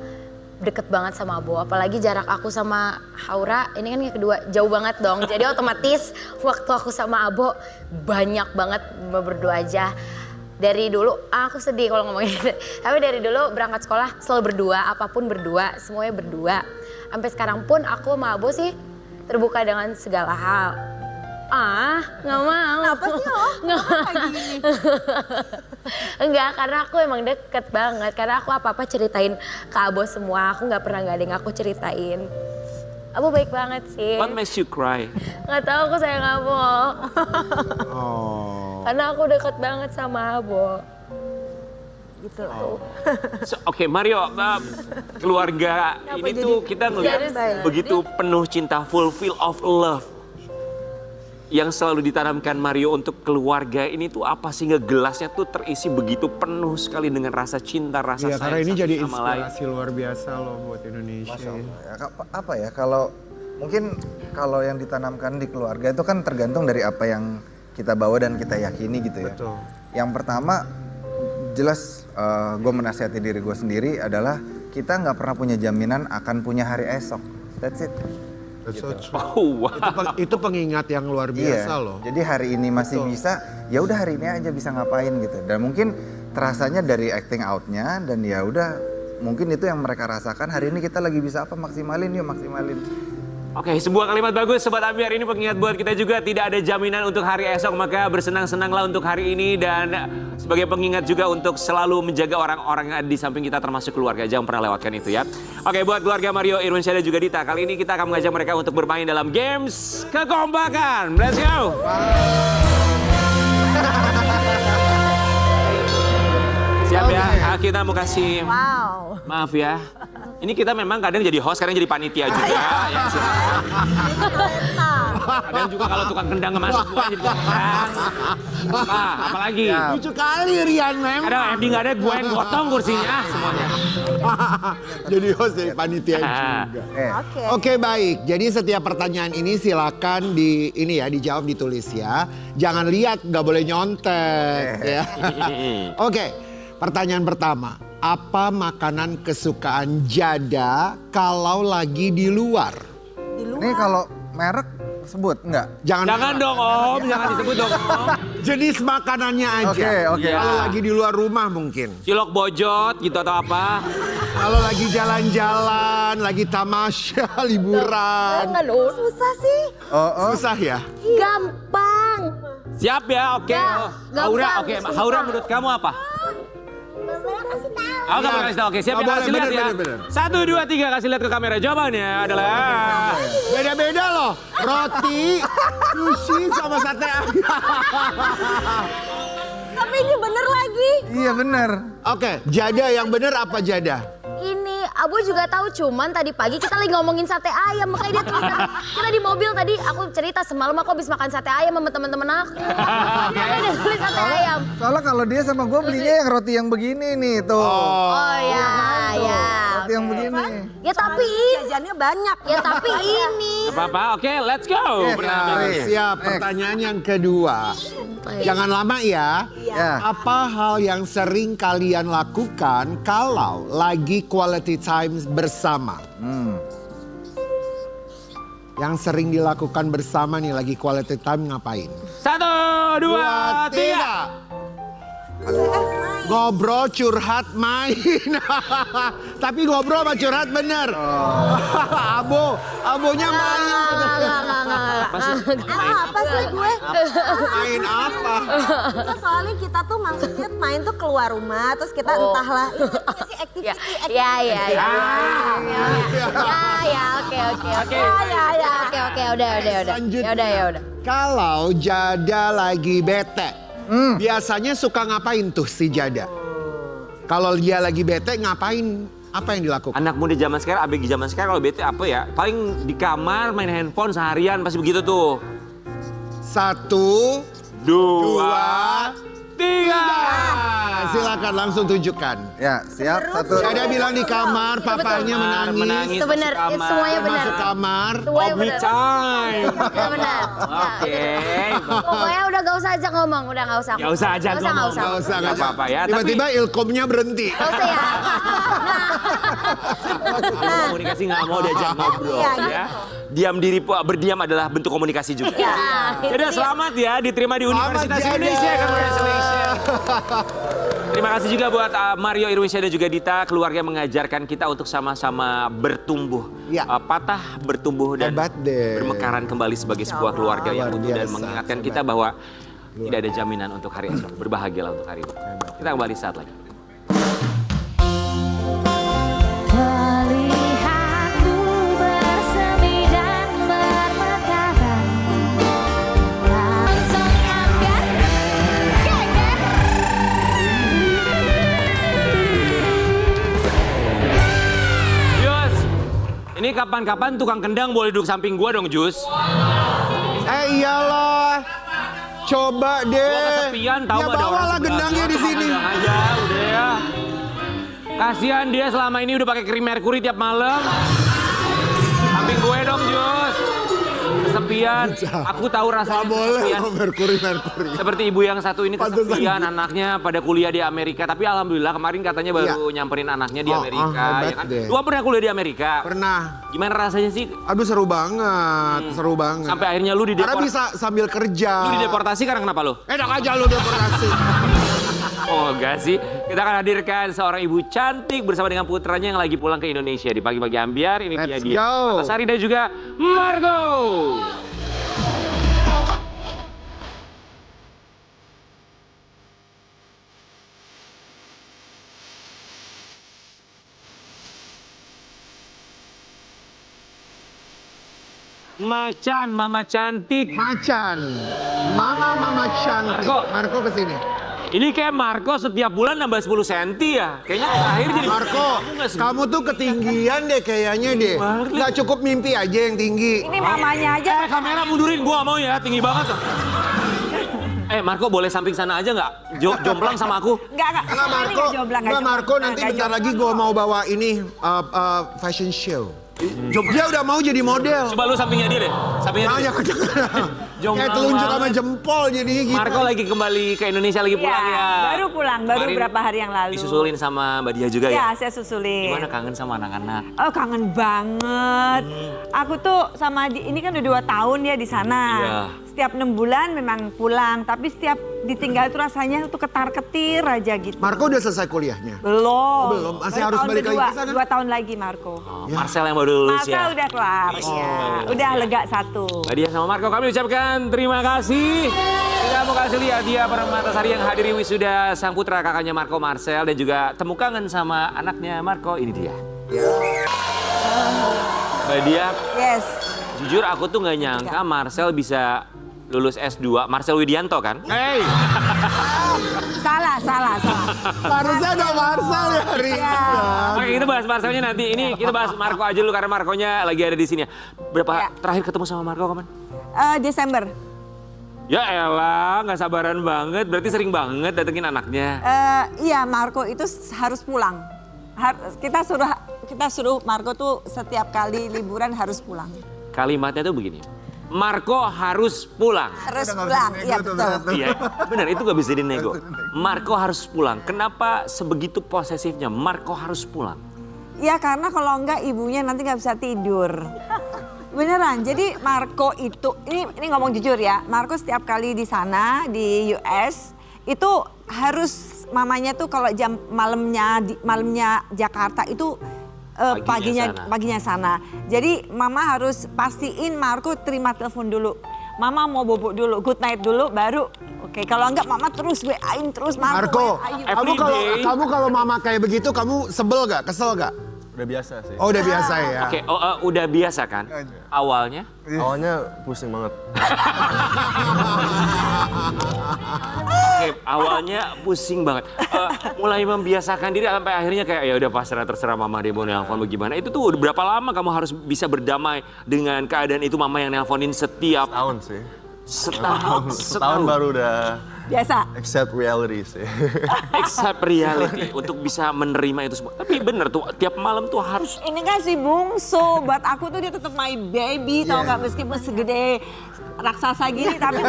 Speaker 3: deket banget sama Abo. Apalagi jarak aku sama Haura, ini kan yang kedua jauh banget dong. Jadi otomatis waktu aku sama Abo banyak banget berdua aja. Dari dulu, aku sedih kalau ngomongin gitu. Tapi dari dulu berangkat sekolah selalu berdua, apapun berdua, semuanya berdua. Sampai sekarang pun aku sama Abo sih terbuka dengan segala hal. Nggak mau.
Speaker 5: Apa sih lo?
Speaker 3: Nggak Enggak, karena aku emang deket banget. Karena aku apa-apa ceritain ke Abo semua. Aku nggak pernah nggak ada yang aku ceritain. Abo baik banget sih.
Speaker 2: What makes you cry?
Speaker 3: Nggak tahu, aku sayang Abo.
Speaker 1: Oh.
Speaker 3: Karena aku deket banget sama Abo. Gitu.
Speaker 2: Oke, Mario, keluarga ini tuh kita ngeliat
Speaker 3: jadi-
Speaker 2: begitu penuh cinta, fulfill of love. Yang selalu ditanamkan Mario untuk keluarga ini tuh apa sehingga gelasnya tuh terisi begitu penuh sekali dengan rasa cinta, rasa
Speaker 1: Iya,
Speaker 2: sayang
Speaker 1: karena ini
Speaker 2: satu
Speaker 1: jadi
Speaker 2: sama lain.
Speaker 1: inspirasi luar biasa loh buat Indonesia.
Speaker 4: Masya Allah. Ya, apa ya, kalau mungkin kalau yang ditanamkan di keluarga itu kan tergantung dari apa yang kita bawa dan kita yakini gitu ya.
Speaker 1: Betul.
Speaker 4: Yang pertama jelas gue menasihati diri gue sendiri adalah kita nggak pernah punya jaminan akan punya hari esok. That's it.
Speaker 1: That's so true.
Speaker 2: Oh, wow.
Speaker 1: Itu pengingat yang luar biasa loh.
Speaker 4: Jadi hari ini masih bisa, ya udah hari ini aja bisa ngapain gitu. Dan mungkin terasanya dari acting out-nya dan ya udah mungkin itu yang mereka rasakan. Hari ini kita lagi bisa apa, maksimalin yuk, maksimalin.
Speaker 2: Oke, sebuah kalimat bagus Sobat Ambiar, ini pengingat buat kita juga, tidak ada jaminan untuk hari esok, maka bersenang-senanglah untuk hari ini dan sebagai pengingat juga untuk selalu menjaga orang-orang yang ada di samping kita termasuk keluarga, jangan pernah lewatkan itu ya. Oke, buat keluarga Mario, Irwansyah dan juga Dita, kali ini kita akan mengajak mereka untuk bermain dalam games kekompakan. Let's go! Siap ya, kita mau kasih
Speaker 5: Wow.
Speaker 2: maaf ya. Ini kita memang kadang jadi host, kadang jadi panitia juga. Ya, silakan. Kadang juga kalau tukang kendang nggak masuk gua jadi tukang kendang. Apalagi?
Speaker 1: Lucu kali Rian memang.
Speaker 2: Kadang FD nggak ada, gue yang gotong kursinya semuanya.
Speaker 1: Jadi host dari panitia juga.
Speaker 5: Oke.
Speaker 1: Oke, baik. Jadi setiap pertanyaan ini silakan dijawab, ditulis ya. Jangan lihat, nggak boleh nyontek ya. Oke, pertanyaan pertama. Apa makanan kesukaan Jada kalau lagi di luar?
Speaker 5: Di luar.
Speaker 4: Ini kalau merek sebut enggak?
Speaker 2: Jangan dong Om, jangan disebut dong Om.
Speaker 1: Jenis makanannya aja.
Speaker 4: Oke.
Speaker 1: Kalau lagi di luar rumah mungkin.
Speaker 2: Cilok bojot gitu atau apa?
Speaker 1: Kalau lagi jalan-jalan, lagi tamasya, liburan.
Speaker 3: Enggak dong.
Speaker 5: Susah sih.
Speaker 1: Susah ya?
Speaker 3: Gampang.
Speaker 2: Siap ya, oke.
Speaker 3: Gampang.
Speaker 2: Haura, oke. Haura menurut kamu apa? Oh, kamu kasih tahu. Oke, siap
Speaker 1: Oh,
Speaker 2: ya.
Speaker 1: boleh,
Speaker 2: Kasih lihat ya.
Speaker 1: bener.
Speaker 2: 1, 2, 3, kasih lihat ke kamera. Jawabannya adalah...
Speaker 1: Beda-beda loh. Roti, sushi, sama sate ayam.
Speaker 5: Tapi ini bener lagi.
Speaker 4: Iya bener.
Speaker 1: Oke, jada yang bener apa jada?
Speaker 3: Ini Abu juga tahu, cuman tadi pagi kita lagi ngomongin sate ayam, makanya dia tulis kita di mobil tadi aku cerita semalam aku habis makan sate ayam sama teman-teman aku. Makanya dia tulis sate ayam.
Speaker 4: Soalnya kalau dia sama gue belinya yang roti yang begini nih tuh.
Speaker 3: Oh ya, ya.
Speaker 4: Roti yang begini.
Speaker 3: Ya tapi ini,
Speaker 5: Jajannya banyak.
Speaker 3: ya tapi ini.
Speaker 2: Apa-apa, oke, let's go.
Speaker 1: Siap, pertanyaan yang kedua. Jangan lama ya.
Speaker 4: Ya.
Speaker 1: Apa hal yang sering kalian lakukan kalau lagi quality time bersama? Yang sering dilakukan bersama nih lagi quality time ngapain?
Speaker 2: 1, 2, 3.
Speaker 1: Ngobrol, curhat, main. Tapi ngobrol sama curhat bener. Abonya main.
Speaker 5: Apa sih gue?
Speaker 1: Main apa?
Speaker 5: Soalnya kita tuh maksudnya main tuh keluar rumah, terus kita entahlah ini sih activity.
Speaker 3: Ya, oke. Oke, udah.
Speaker 1: Lanjut.
Speaker 3: Ya udah.
Speaker 1: Kalau Jada lagi bete, biasanya suka ngapain tuh si Jada? Kalau dia lagi bete ngapain? Apa yang dilakukan?
Speaker 2: Anak muda zaman sekarang, ABG zaman sekarang kalau bete apa ya? Paling di kamar main handphone seharian pasti begitu tuh.
Speaker 1: 1,
Speaker 2: 2, 3.
Speaker 1: Silakan langsung tunjukkan.
Speaker 4: Ya siap. Satu.
Speaker 1: Jada bilang di kamar, papanya menangis.
Speaker 3: Itu benar,
Speaker 2: masuk kamar.
Speaker 3: semuanya benar.
Speaker 1: Masuk kamar.
Speaker 3: Semuanya
Speaker 2: Me
Speaker 3: benar.
Speaker 2: time.
Speaker 3: Ya benar.
Speaker 2: Oke.
Speaker 3: Pokoknya udah gak usah aja ngomong, udah gak usah.
Speaker 2: Gak usah aja ngomong.
Speaker 3: Gak usah.
Speaker 1: Nggak usah,
Speaker 2: Nggak apa-apa ya, tapi-
Speaker 1: Tiba-tiba ilkomnya berhenti.
Speaker 3: Gak usah ya.
Speaker 2: Komunikasi nggak mau diajak ngobrol
Speaker 5: Iya,
Speaker 2: ya. Diam diri, berdiam adalah bentuk komunikasi juga.
Speaker 3: Ya,
Speaker 2: Jadi selamat ya diterima di Universitas
Speaker 1: Jada.
Speaker 2: Indonesia. Congratulations. Terima kasih juga buat Mario Irwinsyah dan juga Dita, keluarga yang mengajarkan kita untuk sama-sama bertumbuh.
Speaker 1: Ya.
Speaker 2: Patah, bertumbuh dan
Speaker 1: Hebat deh.
Speaker 2: bermekaran kembali sebagai sebuah keluarga yang
Speaker 1: Luar
Speaker 2: utuh dan
Speaker 1: biasa.
Speaker 2: mengingatkan kita bahwa tidak ada jaminan untuk hari esok. Berbahagialah untuk hari ini. Kita kembali saat lagi.
Speaker 6: Melihatmu bersemi dan bermekaran langsung angkat geger.
Speaker 2: Jus, ini kapan-kapan tukang kendang boleh duduk samping gua dong, Jus.
Speaker 1: Iyalah. Coba deh.
Speaker 2: Gua kesepian tahu
Speaker 1: Ya
Speaker 2: ada orang
Speaker 1: bawalah
Speaker 2: sebelah
Speaker 1: gendangnya
Speaker 2: gua,
Speaker 1: di
Speaker 2: tukang
Speaker 1: sini.
Speaker 2: kendang aja, udah ya. Kasihan dia selama ini udah pakai krim merkuri tiap malam. Samping gue dong, Jus. Kesepian. Aku tahu rasanya
Speaker 1: Gak boleh
Speaker 2: kesepian.
Speaker 1: sama Merkuri.
Speaker 2: Seperti ibu yang satu ini
Speaker 1: Pantesan
Speaker 2: kesepian,
Speaker 1: gitu.
Speaker 2: anaknya pada kuliah di Amerika. Tapi alhamdulillah kemarin katanya baru nyamperin anaknya di
Speaker 1: Oh,
Speaker 2: Amerika.
Speaker 1: hebat
Speaker 2: Ya kan?
Speaker 1: deh.
Speaker 2: Lu kan pernah kuliah di Amerika.
Speaker 1: Pernah.
Speaker 2: Gimana rasanya sih?
Speaker 1: Aduh seru banget, seru banget.
Speaker 2: Sampai akhirnya lu
Speaker 1: Karena bisa sambil kerja.
Speaker 2: Lu dideportasi karena kenapa lu?
Speaker 1: Enak aja lu deportasi.
Speaker 2: Oh enggak sih. Kita akan hadirkan seorang ibu cantik bersama dengan putranya yang lagi pulang ke Indonesia di pagi-pagi ambiar. Ini
Speaker 1: Let's
Speaker 2: dia.
Speaker 1: go.
Speaker 2: Sari dan juga Margo. Macan, mama cantik.
Speaker 1: Macan. Mama cantik. Marco kesini.
Speaker 2: Ini kayak Marco setiap bulan nambah 10 cm ya. Kayaknya akhir jadi
Speaker 1: Marco, kamu tuh ketinggian deh kayaknya deh.
Speaker 2: Banget, Li.
Speaker 1: Nggak cukup mimpi aja yang tinggi.
Speaker 5: Ini mamanya aja.
Speaker 2: kamera mundurin, gua mau ya, tinggi banget. Marco boleh samping sana aja nggak? Jomplang sama aku.
Speaker 5: Enggak.
Speaker 1: Nggak Marco, nggak Marco nanti bentar lagi gua mau bawa ini fashion show. Dia udah mau jadi model.
Speaker 2: Coba lu sampingnya dia deh. Sampingnya
Speaker 1: Nah,
Speaker 2: dia.
Speaker 1: jangan kayak telunjuk sama
Speaker 2: banget.
Speaker 1: jempol jadinya gitu.
Speaker 2: Marco lagi kembali ke Indonesia lagi pulang ya.
Speaker 7: Baru pulang, baru
Speaker 2: Kemarin
Speaker 7: beberapa hari yang lalu.
Speaker 2: Disusulin sama Mbak Dia juga ya.
Speaker 7: Ya, saya susulin.
Speaker 2: Gimana kangen sama anak-anak?
Speaker 7: Oh, kangen banget. Aku tuh sama ini kan udah 2 tahun ya di sana.
Speaker 2: Iya.
Speaker 7: setiap 6 bulan memang pulang, tapi setiap ditinggal itu rasanya tuh ketar-ketir aja gitu.
Speaker 1: Marco udah selesai kuliahnya?
Speaker 7: Belum.
Speaker 1: Belum, masih
Speaker 7: Baru
Speaker 1: harus
Speaker 7: tahun
Speaker 1: balik lagi
Speaker 7: kedua,
Speaker 1: ke sana?
Speaker 7: 2 tahun lagi Marco.
Speaker 2: Marcel yang baru lulus
Speaker 7: Masa
Speaker 2: ya.
Speaker 7: udah kelar, ya. Udah lega 1.
Speaker 2: Mbak Dia sama Marco kami ucapkan terima kasih. Kita mau kasih lihat dia Permatasari yang hadiri wisuda sang putra kakaknya Marco Marcel dan juga temu kangen sama anaknya Marco. Ini dia. Mbak Dia,
Speaker 7: Yes.
Speaker 2: jujur aku tuh nggak nyangka Marcel bisa lulus S2. Marcel Widianto kan?
Speaker 1: Hey,
Speaker 7: Salah.
Speaker 1: harusnya ada Marcel ya hari ini.
Speaker 2: Oke, kita bahas Marcelnya nanti. Ini kita bahas Marco aja dulu karena Marconya lagi ada di sini. Berapa terakhir ketemu sama Marco kapan?
Speaker 7: Desember.
Speaker 2: Ya elah, nggak sabaran banget. Berarti sering banget datengin anaknya.
Speaker 7: Iya, Marco itu harus pulang. Kita suruh Marco tuh setiap kali liburan harus pulang.
Speaker 2: Kalimatnya tuh begini. Marco harus pulang.
Speaker 7: Harus pulang, iya betul.
Speaker 2: Iya, benar itu gak bisa dinego. Marco harus pulang. Kenapa sebegitu posesifnya? Marco harus pulang.
Speaker 7: Ya karena kalau enggak ibunya nanti nggak bisa tidur. Beneran, jadi Marco itu, ini ngomong jujur ya, Marco setiap kali di sana, di US, itu harus mamanya tuh kalau jam malamnya Jakarta itu paginya sana. Jadi mama harus pastiin Marco terima telepon dulu. Mama mau bobok dulu, good night dulu, baru oke. Kalau enggak mama terus WA-in terus
Speaker 1: Marco,
Speaker 7: WA-in.
Speaker 1: kamu kalau mama kayak begitu kamu sebel gak? Kesel gak?
Speaker 8: Udah biasa sih.
Speaker 1: Oh udah biasa ya.
Speaker 2: Oke, udah biasa kan? Awalnya?
Speaker 8: Awalnya pusing banget.
Speaker 2: Oke, awalnya pusing banget. Mulai membiasakan diri sampai akhirnya kayak ya udah pasrah terserah mama dia mau nelpon bagaimana. Itu tuh udah berapa lama kamu harus bisa berdamai dengan keadaan itu mama yang nelponin setiap
Speaker 8: Tahun sih.
Speaker 2: setahun
Speaker 8: Baru udah
Speaker 7: Biasa.
Speaker 8: accept reality sih.
Speaker 2: accept reality untuk bisa menerima itu semua. Tapi bener tuh tiap malam tuh harus
Speaker 7: Ini kan si bungsu, buat aku tuh dia tetap my baby, tau nggak meskipun segede raksasa gini, tapi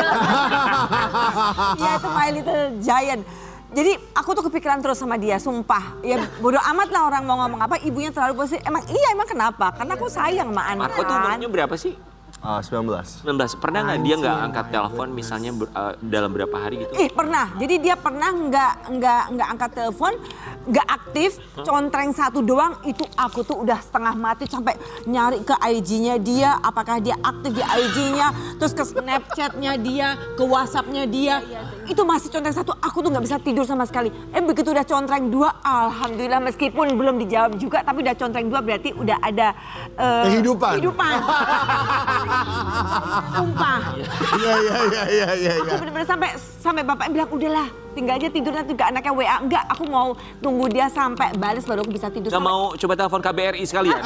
Speaker 7: dia itu my little giant. Jadi aku tuh kepikiran terus sama dia, sumpah. Ya bodo amat lah orang mau ngomong apa, ibunya terlalu posisi. Emang kenapa? Karena aku sayang sama anak.
Speaker 2: Marco tuh umurnya berapa sih?
Speaker 8: 19.
Speaker 2: 19. Pernah nggak dia nggak angkat telepon misalnya dalam berapa hari gitu?
Speaker 7: Pernah. Jadi dia pernah nggak angkat telepon, nggak aktif, contreng 1 doang. Itu aku tuh udah setengah mati sampai nyari ke IG-nya dia, apakah dia aktif di IG-nya, terus ke Snapchat-nya dia, ke WhatsApp-nya dia. Itu masih contreng 1, aku tuh nggak bisa tidur sama sekali. Begitu udah contreng 2, alhamdulillah meskipun belum dijawab juga, tapi udah contreng 2 berarti udah ada
Speaker 1: Kehidupan.
Speaker 7: Sumpah.
Speaker 1: Iya.
Speaker 7: Aku bener-bener sampai bapaknya bilang udahlah tinggal aja tidur nanti juga anaknya WA. Enggak, aku mau tunggu dia sampai balas baru aku bisa tidur.
Speaker 2: Nggak mau coba telepon KBRI sekalian?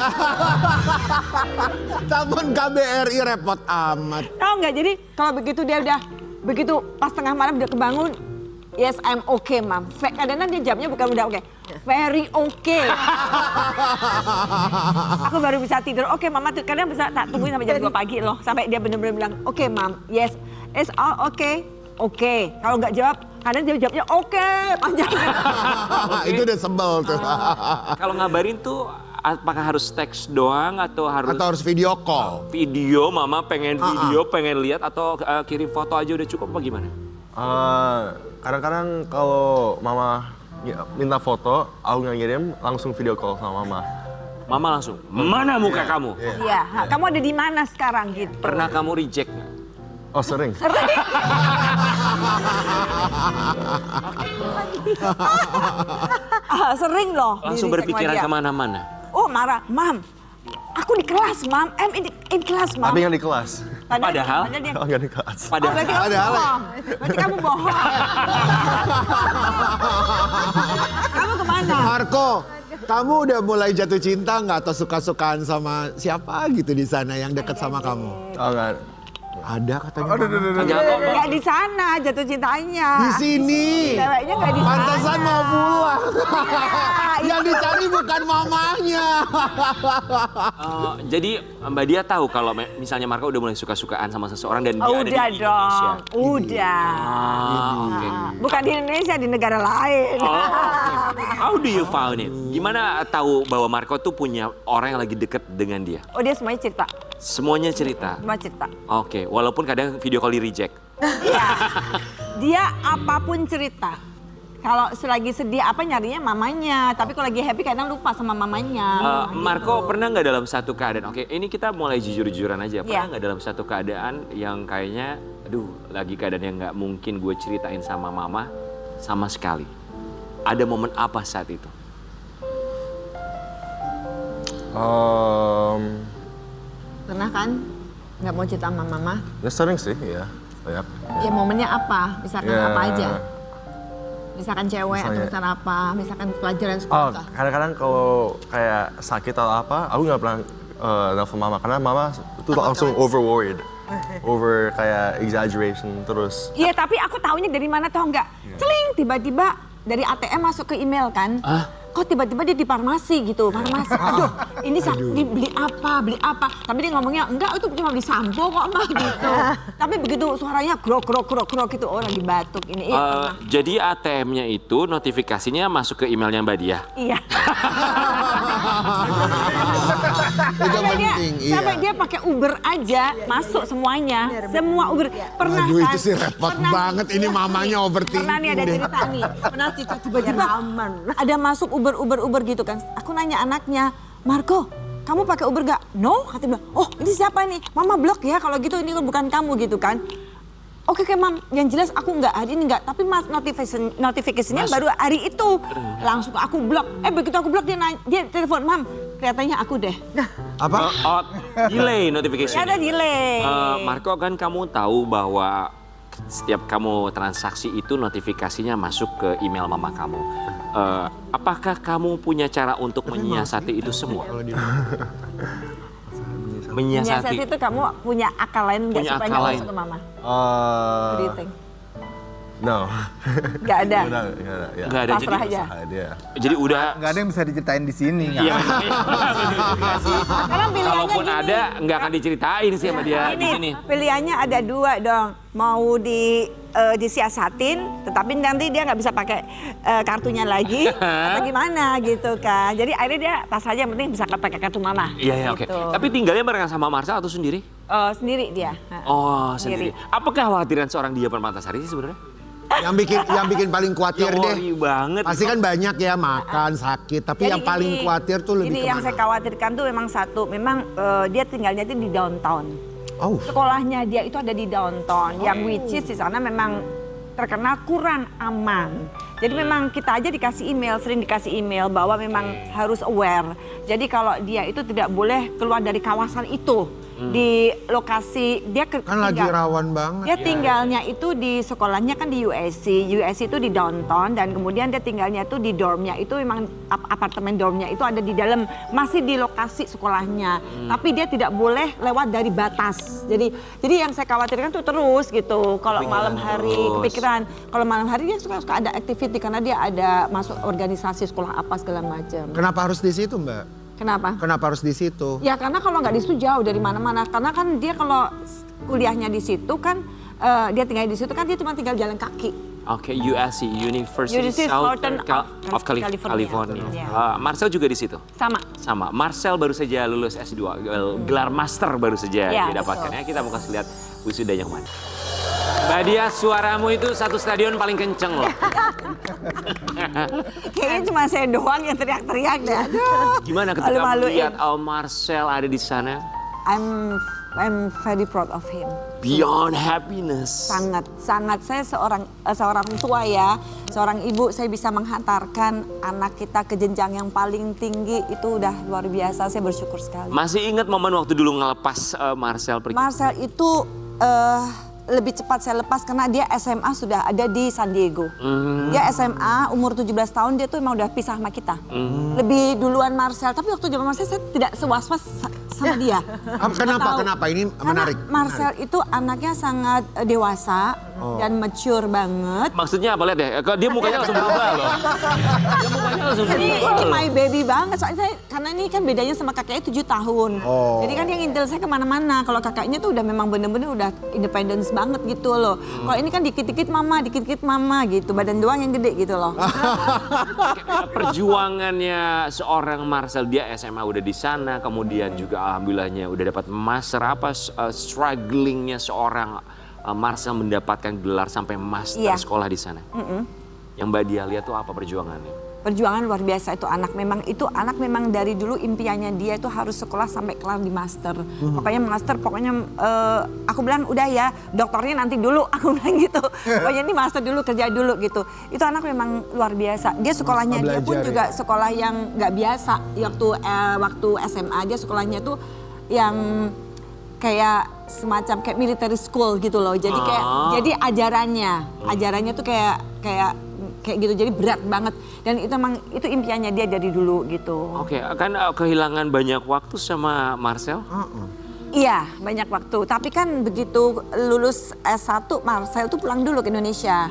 Speaker 1: Telepon KBRI repot amat.
Speaker 7: Tahu nggak? Jadi kalau begitu dia udah begitu pas tengah malam udah kebangun. Yes, I'm okay, Mam. Kadang-kadang dia jawabnya bukan udah okay. Very okay. Aku baru bisa tidur. Oke, Mama kadang bisa tak tungguin sampai jam 2 pagi loh. Sampai dia bener-bener bilang, oke, Mam. Yes, it's all okay. Oke. Kalau nggak jawab, kadang dia jawabnya oke. Panjang.
Speaker 1: Itu udah sebel tuh.
Speaker 2: Kalau ngabarin tuh apakah harus teks doang atau
Speaker 1: Atau harus video call?
Speaker 2: video, mama pengen video, pengen lihat atau kirim foto aja udah cukup apa gimana?
Speaker 8: Kadang-kadang kalau mama minta foto, aku nggak ngirim, langsung video call sama mama.
Speaker 2: Mama langsung, mana muka kamu?
Speaker 7: Iya, kamu ada di mana sekarang gitu.
Speaker 2: Pernah kamu reject nggak?
Speaker 8: Oh sering.
Speaker 7: Sering loh.
Speaker 2: Langsung
Speaker 7: di-reject sama
Speaker 2: berpikiran
Speaker 7: dia.
Speaker 2: kemana-mana?
Speaker 7: Oh marah, Mam. Aku di kelas, Mam. In kelas, Mam.
Speaker 8: Tapi nggak di kelas.
Speaker 2: Padahal?
Speaker 7: dia,
Speaker 8: Oh nggak di kelas.
Speaker 7: oh, berarti kamu bohong. Berarti kamu bohong. Kamu kemana?
Speaker 1: Marco, kamu udah mulai jatuh cinta nggak atau suka-sukaan sama siapa gitu di sana yang deket sama kamu?
Speaker 8: Oh nggak.
Speaker 1: Ada katanya.
Speaker 7: Nggak di sana jatuh cintanya.
Speaker 1: Di sini.
Speaker 7: Ceweknya nggak di sana.
Speaker 1: Pantesan mau pulang. Yang dicari bukan mamanya.
Speaker 2: Jadi Mbak Dia tahu kalau misalnya Marco udah mulai suka-sukaan sama seseorang dan dia ada di
Speaker 7: Udah
Speaker 2: Indonesia.
Speaker 7: dong, udah.
Speaker 2: Oke.
Speaker 7: Bukan di Indonesia, di negara lain.
Speaker 2: Oh, oke. How do you found it? Gimana tahu bahwa Marco tuh punya orang yang lagi deket dengan dia?
Speaker 7: Oh dia semuanya cerita,
Speaker 2: Semuanya cerita.
Speaker 7: semua cerita.
Speaker 2: Oke, walaupun kadang video call di reject.
Speaker 7: Ya, dia apapun cerita. Kalau selagi sedih apa nyarinya mamanya, tapi kalau lagi happy kadang lupa sama mamanya.
Speaker 2: Marco pernah nggak dalam satu keadaan? Oke, ini kita mulai jujur-jujuran aja. Pernah
Speaker 7: Iya.
Speaker 2: nggak dalam satu keadaan yang kayaknya, aduh, lagi keadaan yang nggak mungkin gue ceritain sama mama sama sekali. Ada momen apa saat itu?
Speaker 7: Pernah kan nggak mau cerita sama mama?
Speaker 8: Ya sering sih, ya. Banyak.
Speaker 7: Ya momennya apa? Misalkan
Speaker 8: Ya.
Speaker 7: apa aja? Misalkan cewek atau
Speaker 8: Misalnya-
Speaker 7: misalkan apa? Misalkan pelajaran
Speaker 8: Oh,
Speaker 7: sekolah.
Speaker 8: kadang-kadang kalau kayak sakit atau apa, aku nggak pernah nelfon mama karena mama itu langsung over worried, over kayak exaggeration terus.
Speaker 7: Iya tapi aku taunya dari mana tau nggak? Celing tiba-tiba dari ATM masuk ke email kan? Kok tiba-tiba dia di farmasi gitu, farmasi. Aduh, ini beli apa, beli apa. Tapi dia ngomongnya, enggak itu cuma beli sampo kok mah gitu. Tapi begitu suaranya grok gitu, oh lagi batuk ini. Iya, pernah.
Speaker 2: Jadi ATM-nya itu notifikasinya masuk ke emailnya Mbak Dia.
Speaker 7: Iya.
Speaker 1: Itu
Speaker 7: Sampai dia,
Speaker 1: penting, iya.
Speaker 7: sampai dia pakai Uber aja masuk semuanya, semua Uber. Pernah
Speaker 1: Aduh
Speaker 7: kan?
Speaker 1: itu sih repot banget, ini mamanya overthinking
Speaker 7: Pernah nih ada
Speaker 1: deh.
Speaker 7: cerita nih, pernah cerita tiba-tiba ada masuk Uber gitu kan. Aku nanya anaknya, Marco, kamu pakai Uber gak? No, katanya bilang, oh ini siapa nih? Mama blok ya kalau gitu ini bukan kamu gitu kan. Oke mam, yang jelas aku nggak hari ini nggak, tapi mas notifikasinya baru hari itu. Langsung aku blok. Begitu aku blok dia telepon, mam, kelihatannya aku deh.
Speaker 1: Apa?
Speaker 2: Delay notification.
Speaker 7: Ya ada delay.
Speaker 2: Marco kan kamu tahu bahwa setiap kamu transaksi itu notifikasinya masuk ke email mama kamu. Apakah kamu punya cara untuk menyiasati itu semua?
Speaker 7: Menyiasati itu kamu punya akal lain nggak
Speaker 2: Punya
Speaker 7: supaya
Speaker 2: akal
Speaker 7: nggak
Speaker 2: lain.
Speaker 7: masuk ke mama? What do you think?
Speaker 8: No.
Speaker 7: Nggak ada.
Speaker 8: Nggak ada. Ya.
Speaker 2: Nggak ada.
Speaker 7: Pasrah
Speaker 2: Jadi,
Speaker 7: aja.
Speaker 8: Dia.
Speaker 2: jadi udah.
Speaker 4: Nggak ada yang bisa diceritain di sini. nggak
Speaker 2: Iya.
Speaker 7: Karena pilihannya
Speaker 2: Kalaupun
Speaker 7: gini.
Speaker 2: ada, nggak akan diceritain sih sama dia di sini.
Speaker 7: Ini pilihannya ada dua dong. Mau disiasatin, tetapi nanti dia nggak bisa pakai kartunya lagi, atau gimana gitu kan. Jadi akhirnya dia pas aja yang penting bisa pakai kartu mama.
Speaker 2: Iya, oke.
Speaker 7: Gitu.
Speaker 2: Tapi tinggalnya barengan sama Marcel atau sendiri?
Speaker 7: Sendiri dia.
Speaker 2: Oh, sendiri. Apa kekhawatiran seorang Dia Permatasari sih sebenarnya?
Speaker 1: Yang bikin paling khawatir
Speaker 2: Ya,
Speaker 1: deh.
Speaker 2: worry banget.
Speaker 1: Pasti kan banyak ya makan, sakit, tapi
Speaker 7: Jadi
Speaker 1: yang paling
Speaker 7: ini-
Speaker 1: khawatir tuh lebih
Speaker 7: Ini yang saya
Speaker 1: kemana?
Speaker 7: khawatirkan tuh memang satu, memang dia tinggalnya itu di downtown.
Speaker 1: Oh,
Speaker 7: Sekolahnya dia itu ada di downtown, yang which is di sana memang terkenal kurang aman. Jadi memang kita aja dikasih email, sering dikasih email bahwa memang harus aware. Jadi kalau dia itu tidak boleh keluar dari kawasan itu. Di lokasi dia
Speaker 1: kan lagi rawan banget.
Speaker 7: dia tinggalnya itu di sekolahnya kan di USC. USC itu di downtown dan kemudian dia tinggalnya itu di dormnya itu memang apartemen dormnya itu ada di dalam, masih di lokasi sekolahnya. Tapi dia tidak boleh lewat dari batas. Jadi yang saya khawatirkan tuh terus gitu. Kalau malam hari kepikiran, kalau malam hari dia suka ada activity karena dia ada masuk organisasi sekolah apa segala macam.
Speaker 1: Kenapa harus di situ, Mbak?
Speaker 7: Kenapa?
Speaker 1: Kenapa harus di situ?
Speaker 7: Ya karena kalau nggak di situ jauh dari mana-mana. Karena kan dia kalau kuliahnya di situ kan, dia tinggal di situ kan dia cuma tinggal jalan kaki.
Speaker 2: Oke, USC, University
Speaker 7: Southern
Speaker 2: of California.
Speaker 7: Yeah.
Speaker 2: Marcel juga di situ?
Speaker 7: Sama.
Speaker 2: Sama. Marcel baru saja lulus S2, gelar master baru saja
Speaker 7: Ya,
Speaker 2: didapatkan. Ya, kita mau kasih lihat wisudanya kemana. Mbak Dia, suaramu itu satu stadion paling kenceng loh.
Speaker 7: Kayaknya cuma saya doang yang teriak-teriak deh. Aduh.
Speaker 2: Gimana ketika
Speaker 7: Malu-maluin.
Speaker 2: melihat Marcel ada di sana?
Speaker 7: I'm very proud of him.
Speaker 2: Beyond happiness.
Speaker 7: Sangat saya seorang tua ya, seorang ibu, saya bisa menghantarkan anak kita ke jenjang yang paling tinggi itu udah luar biasa. Saya bersyukur sekali.
Speaker 2: Masih ingat momen waktu dulu ngelepas Marcel pergi?
Speaker 7: Marcel itu lebih cepat saya lepas karena dia SMA sudah ada di San Diego. Dia SMA umur 17 tahun dia tuh emang udah pisah sama kita. Lebih duluan Marcel, tapi waktu zaman Marcel saya tidak sewas-was sama dia.
Speaker 1: Kenapa?
Speaker 7: Nggak tahu.
Speaker 1: Kenapa? Ini
Speaker 7: Karena
Speaker 1: menarik.
Speaker 7: Marcel itu anaknya sangat dewasa, dan mature banget.
Speaker 2: Maksudnya apa, lihat deh, dia mukanya langsung berubah loh. Dia mukanya langsung
Speaker 7: Ini
Speaker 2: berubah loh.
Speaker 7: my baby banget, soalnya karena ini kan bedanya sama kakaknya 7 tahun. Jadi kan yang intel saya kemana-mana, kalau kakaknya tuh udah memang bener-bener udah independence banget gitu loh. Kalau ini kan dikit-dikit mama gitu, badan doang yang gede gitu loh.
Speaker 2: Perjuangannya seorang Marcel, dia SMA udah di sana, kemudian juga alhamdulillahnya udah dapat master. Apa strugglingnya seorang Marcel mendapatkan gelar sampai master
Speaker 7: Iya.
Speaker 2: sekolah di sana? Yang Mbak Dia lihat tuh apa perjuangannya?
Speaker 7: Perjuangan luar biasa itu anak memang dari dulu impiannya dia itu harus sekolah sampai kelar di master. Pokoknya aku bilang udah ya dokternya nanti dulu, aku bilang gitu. Pokoknya ini master dulu, kerja dulu gitu. Itu anak memang luar biasa. Dia sekolahnya dia pun
Speaker 1: Belajar,
Speaker 7: juga sekolah yang nggak biasa. Waktu SMA dia sekolahnya tuh yang kayak semacam kayak military school gitu loh. Jadi jadi ajarannya tuh kayak gitu, jadi berat banget. Dan itu emang itu impiannya dia dari dulu gitu.
Speaker 2: Oke, kan kehilangan banyak waktu sama Marcel?
Speaker 7: Iya, banyak waktu. Tapi kan begitu lulus S1, Marcel tuh pulang dulu ke Indonesia.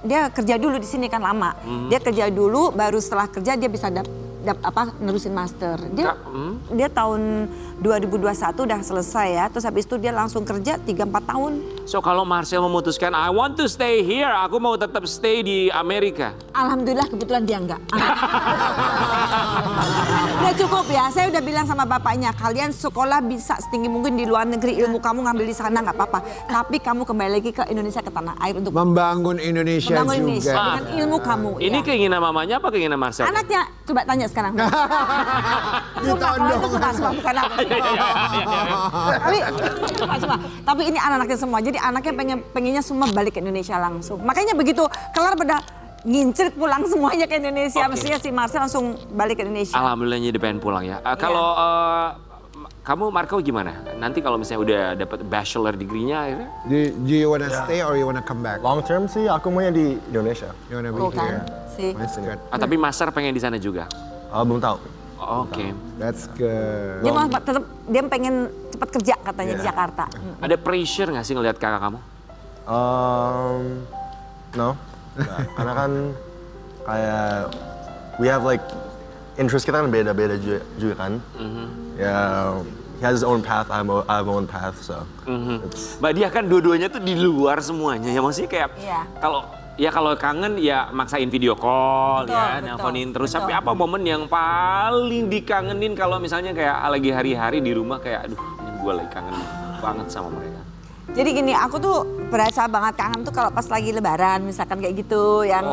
Speaker 7: Dia kerja dulu di sini kan lama. Dia kerja dulu, baru setelah kerja dia bisa nerusin master. Dia tahun 2021 udah selesai ya. Terus habis itu dia langsung kerja 3-4 tahun.
Speaker 2: So kalau Marcel memutuskan, I want to stay here, aku mau tetap stay di Amerika.
Speaker 7: Alhamdulillah kebetulan dia enggak. Udah cukup ya, saya udah bilang sama bapaknya, kalian sekolah bisa setinggi mungkin di luar negeri, ilmu kamu ngambil di sana nggak apa-apa. Tapi kamu kembali lagi ke Indonesia, ke tanah air untuk
Speaker 1: Membangun Indonesia
Speaker 7: membangun
Speaker 1: juga.
Speaker 7: Indonesia dengan ilmu kamu.
Speaker 2: Ini
Speaker 7: ya.
Speaker 2: keinginan mamanya apa keinginan Marcel?
Speaker 7: Anaknya, coba tanya sekarang. Sumpah, kalau itu suka bukan aku. Tapi ini anak-anaknya semua, jadi anaknya pengennya semua balik ke Indonesia langsung. Makanya begitu kelar pada ngincir pulang semuanya ke Indonesia. Mestinya si Marcel langsung balik ke Indonesia.
Speaker 2: Alhamdulillahnya dia pengen pulang ya. Kalau kamu Marco gimana? Nanti kalau misalnya udah dapat bachelor degree-nya akhirnya?
Speaker 1: Do you wanna stay or you wanna come back?
Speaker 8: Long term sih aku maunya di Indonesia.
Speaker 1: You wanna be
Speaker 7: Tuh kan,
Speaker 1: here?
Speaker 7: sih.
Speaker 1: That's good.
Speaker 2: Tapi master pengen di sana juga?
Speaker 8: Belum tahu.
Speaker 2: Oke.
Speaker 1: That's good.
Speaker 7: Dia mau tetap dia pengen cepat kerja katanya di Jakarta.
Speaker 2: Ada pressure nggak sih ngelihat kakak kamu?
Speaker 8: No. Nggak. Karena kan kayak we have like interest kita kan beda-beda juga kan. Ya, he has his own path, I have my own path, so.
Speaker 2: Mbak Dia kan dua-duanya tuh di luar semuanya ya, maksudnya kayak
Speaker 7: Iya.
Speaker 2: kalau kangen ya maksain video call ya, nelfonin terus. Tapi apa momen yang paling dikangenin kalau misalnya kayak lagi hari-hari di rumah kayak aduh ini gue lagi kangen banget sama mereka.
Speaker 7: Jadi gini, aku tuh berasa banget kangen tuh kalau pas lagi lebaran misalkan kayak gitu, yang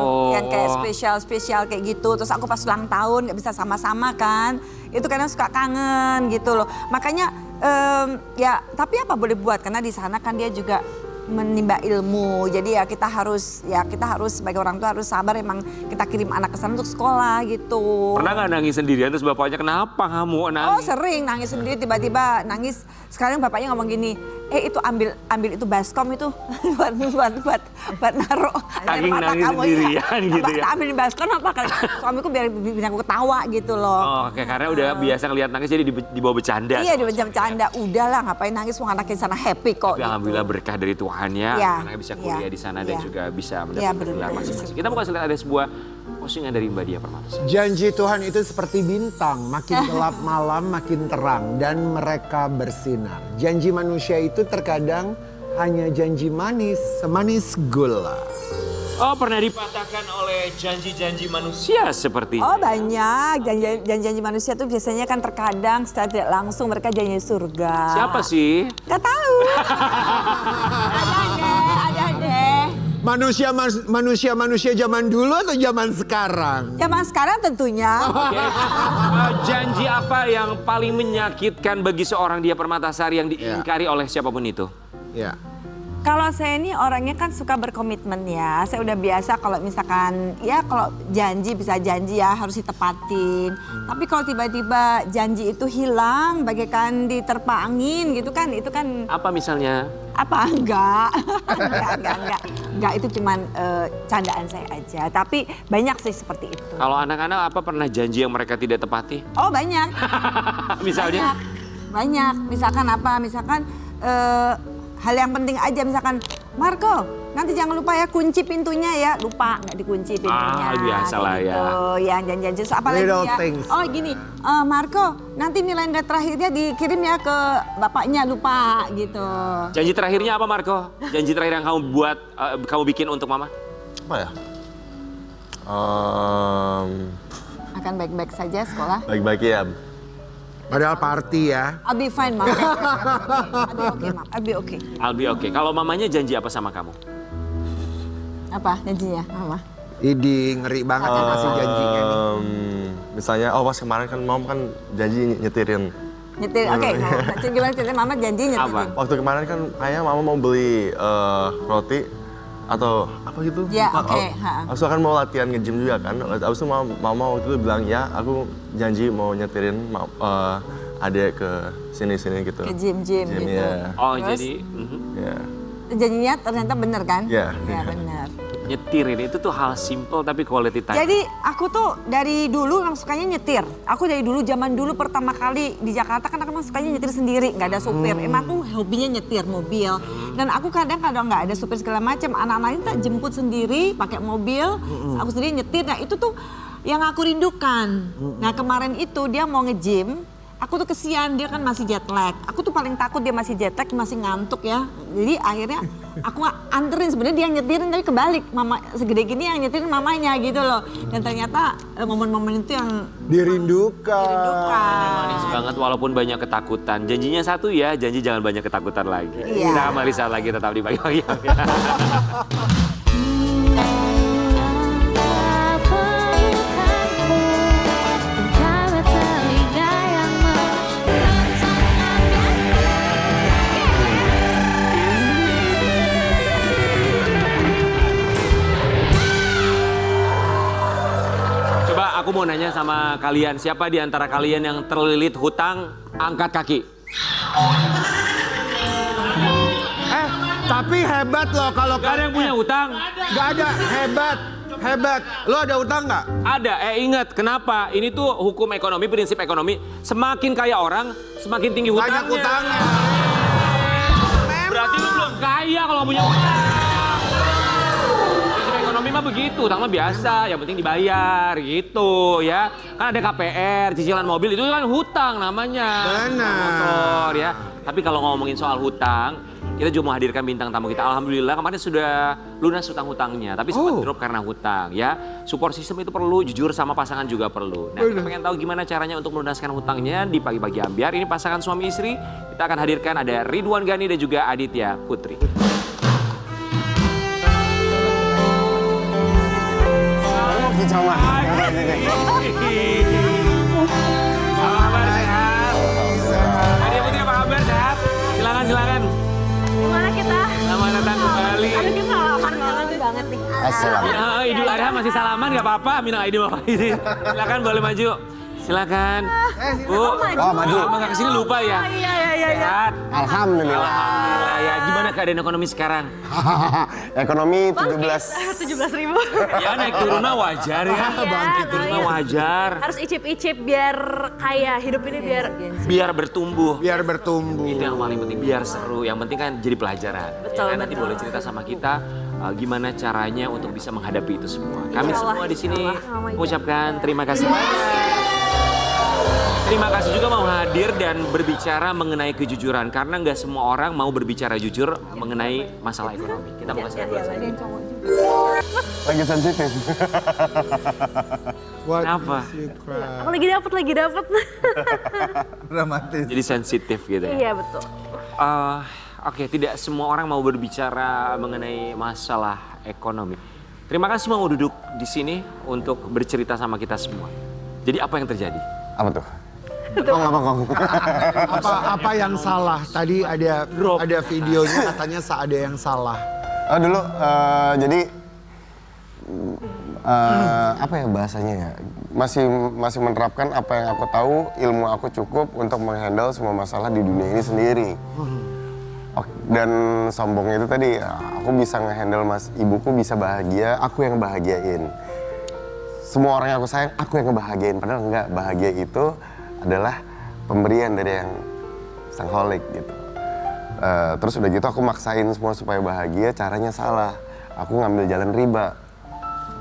Speaker 7: kayak spesial kayak gitu. Terus aku pas ulang tahun nggak bisa sama-sama kan, itu kadang suka kangen gitu loh. Makanya ya tapi apa boleh buat, karena di sana kan dia juga menimba ilmu. Jadi ya kita harus sebagai orang tua harus sabar, emang kita kirim anak ke sana untuk sekolah gitu.
Speaker 2: Pernah nggak nangis sendirian terus bapaknya kenapa kamu
Speaker 7: Oh
Speaker 2: nangis?
Speaker 7: sering nangis sendiri, tiba-tiba nangis. Sekarang bapaknya ngomong gini, itu ambil itu baskom itu buat naruh air
Speaker 2: Saking
Speaker 7: mata
Speaker 2: nangis
Speaker 7: kamu
Speaker 2: sendirian gitu ya.
Speaker 7: Ambil di baskom apa kan? Suamiku biar aku ketawa gitu loh.
Speaker 2: Oh, oke, karena udah biasa ngeliat nangis jadi dibawa bercanda.
Speaker 7: Iya bercanda, udahlah ngapain nangis, mau anaknya di sana happy kok.
Speaker 2: Tapi alhamdulillah berkah dari Tuhan ya,
Speaker 7: Iya,
Speaker 2: anaknya bisa kuliah
Speaker 7: iya,
Speaker 2: di sana dan
Speaker 7: iya.
Speaker 2: juga bisa
Speaker 7: Iya,
Speaker 2: mendapatkan gelar
Speaker 7: benar.
Speaker 2: masing-masing. Kita mau kasih lihat ada sebuah postingan dari Mbak Dia Permatasari.
Speaker 1: Janji Tuhan itu seperti bintang, makin gelap malam makin terang dan mereka bersinar. Janji manusia itu terkadang hanya janji manis, semanis gula.
Speaker 2: Oh, pernah dipatahkan oleh janji-janji manusia seperti
Speaker 7: Oh banyak, janji manusia tuh biasanya kan terkadang secara tidak langsung mereka janji surga.
Speaker 2: Siapa sih?
Speaker 7: Gak tahu. ada deh.
Speaker 1: Manusia zaman dulu atau zaman sekarang?
Speaker 7: Zaman sekarang tentunya.
Speaker 2: Oke. Janji apa yang paling menyakitkan bagi seorang Dia Permatasari yang diingkari oleh siapapun itu?
Speaker 1: Ya.
Speaker 7: Kalau saya ini orangnya kan suka berkomitmen ya. Saya udah biasa kalau misalkan ya kalau janji bisa janji ya harus ditepatin. Tapi kalau tiba-tiba janji itu hilang bagaikan diterpa angin gitu kan, itu kan
Speaker 2: Apa misalnya?
Speaker 7: apa enggak. Enggak itu cuman candaan saya aja. Tapi banyak sih seperti itu.
Speaker 2: Kalau anak-anak apa pernah janji yang mereka tidak tepati?
Speaker 7: Oh banyak.
Speaker 2: Misalnya?
Speaker 7: Banyak. Misalkan apa? Misalkan hal yang penting aja, misalkan Marco, nanti jangan lupa ya kunci pintunya ya. Lupa nggak dikunci pintunya.
Speaker 2: Biasa lah ya.
Speaker 7: Gitu. Ya janjian apalagi
Speaker 1: Little
Speaker 7: ya.
Speaker 1: things.
Speaker 7: Oh gini, Marco, nanti nilai terakhirnya dikirim ya ke bapaknya, lupa gitu.
Speaker 2: Janji terakhirnya apa Marco? Janji terakhir yang kamu buat, kamu bikin untuk mama?
Speaker 8: Apa ya?
Speaker 7: Akan baik-baik saja sekolah.
Speaker 8: Baik-baik ya.
Speaker 1: Padahal party ya.
Speaker 7: I'll be fine, Mama. I'll be okay, Mama. I'll be okay.
Speaker 2: I'll be okay. Kalau mamanya janji apa sama kamu?
Speaker 7: Apa janjinya, Mama?
Speaker 1: Idi ngeri banget ya ngasih janjinya nih.
Speaker 8: Misalnya, pas kemarin kan Mom kan janji nyetirin.
Speaker 7: Nyetir, oke. Gimana ceritanya Mama janji nyetirin?
Speaker 2: Apa?
Speaker 8: Waktu kemarin kan kayaknya Mama mau beli roti atau apa gitu.
Speaker 7: Ya, oke.
Speaker 8: Abis itu kan mau latihan nge-gym juga kan. Abis itu Mama waktu itu bilang, ya aku janji mau nyetirin adik ke sini-sini gitu.
Speaker 7: Ke gym gitu.
Speaker 8: Ya.
Speaker 2: Oh
Speaker 7: Terus?
Speaker 2: jadi
Speaker 8: Ya.
Speaker 7: Janjinya ternyata bener kan?
Speaker 8: Iya.
Speaker 7: Ya bener.
Speaker 2: nyetirin itu tuh hal simple tapi quality time.
Speaker 7: Jadi aku tuh dari dulu memang sukanya nyetir. Aku dari dulu zaman dulu pertama kali di Jakarta kan aku memang sukanya nyetir sendiri, nggak ada supir. Emang aku hobinya nyetir mobil. Dan aku kadang-kadang nggak ada supir segala macam. Anak-anak ini tak jemput sendiri pakai mobil. Aku sendiri nyetir. Nah itu tuh yang aku rindukan. Nah kemarin itu dia mau nge-gym. Aku tuh kesian, dia kan masih jet lag. Aku tuh paling takut dia masih jet lag, masih ngantuk ya. Jadi akhirnya aku anterin, sebenarnya dia nyetirin tapi kebalik. Mama segede gini yang nyetirin mamanya gitu loh. Dan ternyata momen-momen itu yang
Speaker 1: Dirindukan.
Speaker 2: Manis banget walaupun banyak ketakutan. Janjinya satu ya, janji jangan banyak ketakutan lagi.
Speaker 7: Iya.
Speaker 2: Kita kembali saat lagi tetap di pagi-pagi. Coba aku mau nanya sama kalian, siapa di antara kalian yang terlilit hutang, angkat kaki.
Speaker 1: Tapi hebat loh kalau
Speaker 2: Gak ada yang punya hutang?
Speaker 1: Gak ada, hebat. Lo ada utang nggak?
Speaker 2: Ada, ingat kenapa? Ini tuh hukum ekonomi, prinsip ekonomi. Semakin kaya orang, semakin tinggi hutangnya.
Speaker 1: Banyak utangnya.
Speaker 2: Berarti lu belum kaya kalau punya hutang. Prinsip ekonomi mah begitu, hutang mah biasa, yang penting dibayar gitu ya. Kan ada KPR, cicilan mobil, itu kan hutang namanya.
Speaker 1: Benar.
Speaker 2: Motor ya. Tapi kalau ngomongin soal hutang, kita juga mau hadirkan bintang tamu kita. Alhamdulillah kemarin sudah lunas hutang-hutangnya, tapi sempat drop karena hutang ya. Support system itu perlu, jujur sama pasangan juga perlu. Nah, kita pengen tahu gimana caranya untuk melunaskan hutangnya di Pagi-Pagi Ambyar. Ini pasangan suami istri. Kita akan hadirkan ada Ridwan Ghani dan juga Aditya Putri. Apa kabar, sehat? Aditya Putri apa kabar, sehat? Silakan.
Speaker 6: Gimana kita?
Speaker 2: Selamat datang kembali.
Speaker 6: Aduh kita salaman banget nih.
Speaker 2: Ya, Idul Adha masih salaman nggak apa-apa, minal aidin wal faizin. Silakan boleh maju. Silakan. Bu,
Speaker 5: maju.
Speaker 2: Lama nggak kesini lupa ya?
Speaker 6: Iya.
Speaker 2: Sehat.
Speaker 9: Alhamdulillah.
Speaker 2: Alhamdulillah ya. Gimana keadaan ekonomi sekarang?
Speaker 9: Ekonomi
Speaker 6: 17.000.
Speaker 2: Ya naik turunnya wajar ya.
Speaker 6: Bangkit
Speaker 2: Turunnya wajar.
Speaker 6: Harus icip-icip biar kaya, hidup ini biar
Speaker 2: Biar bertumbuh.
Speaker 1: Biar bertumbuh.
Speaker 2: Itu yang paling penting, biar seru. Yang penting kan jadi pelajaran.
Speaker 6: Betul,
Speaker 2: Ya kan? Nanti
Speaker 6: betul.
Speaker 2: boleh cerita sama kita gimana caranya untuk bisa menghadapi itu semua. Kami semua di sini mengucapkan terima kasih banyak. Terima kasih juga mau hadir dan berbicara mengenai kejujuran. Karena nggak semua orang mau berbicara jujur mengenai masalah ekonomi. Kita mau kasih lihat saja.
Speaker 9: Lagi sensitif.
Speaker 1: What
Speaker 2: Kenapa?
Speaker 1: makes you cry?
Speaker 6: aku lagi dapet.
Speaker 4: Dramatis.
Speaker 2: Jadi sensitif gitu ya.
Speaker 6: Iya betul.
Speaker 2: Oke, tidak semua orang mau berbicara mengenai masalah ekonomi. Terima kasih mau duduk di sini untuk bercerita sama kita semua. Jadi apa yang terjadi?
Speaker 9: Apa tuh? Kong.
Speaker 1: Apa yang salah? Tadi ada videonya katanya ada yang salah.
Speaker 9: Oh dulu, jadi apa ya bahasanya ya? Masih menerapkan apa yang aku tahu, ilmu aku cukup untuk menghandle semua masalah di dunia ini sendiri. Dan sombongnya itu tadi, aku bisa ngehandle ibuku bisa bahagia, aku yang bahagiain. Semua orang yang aku sayang, aku yang ngebahagiain. Padahal enggak, bahagia itu adalah pemberian dari yang sang holik gitu. Terus udah gitu aku maksain semua supaya bahagia, caranya salah. Aku ngambil jalan riba,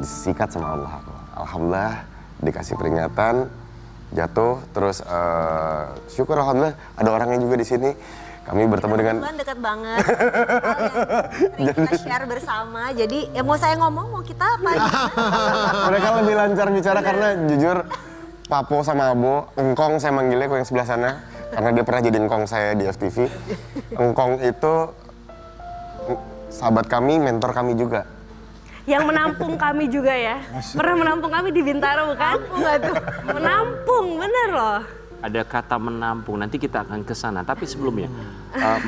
Speaker 9: disikat sama Allah aku. Alhamdulillah dikasih peringatan, jatuh, terus syukur alhamdulillah ada orangnya juga di sini. Kami bertemu dengan
Speaker 5: Kebetulan dekat banget. Sering kita share bersama. Jadi ya mau saya ngomong mau kita apa?
Speaker 9: mereka lebih lancar bicara karena jujur Papo sama Abo, Engkong saya manggilnya, kok yang sebelah sana, karena dia pernah jadi engkong saya di FTV. Engkong itu sahabat kami, mentor kami juga.
Speaker 6: Yang menampung kami juga ya. Pernah menampung kami di Bintaro bukan? Menampung, bener loh.
Speaker 2: Ada kata menampung, nanti kita akan ke sana. Tapi sebelumnya,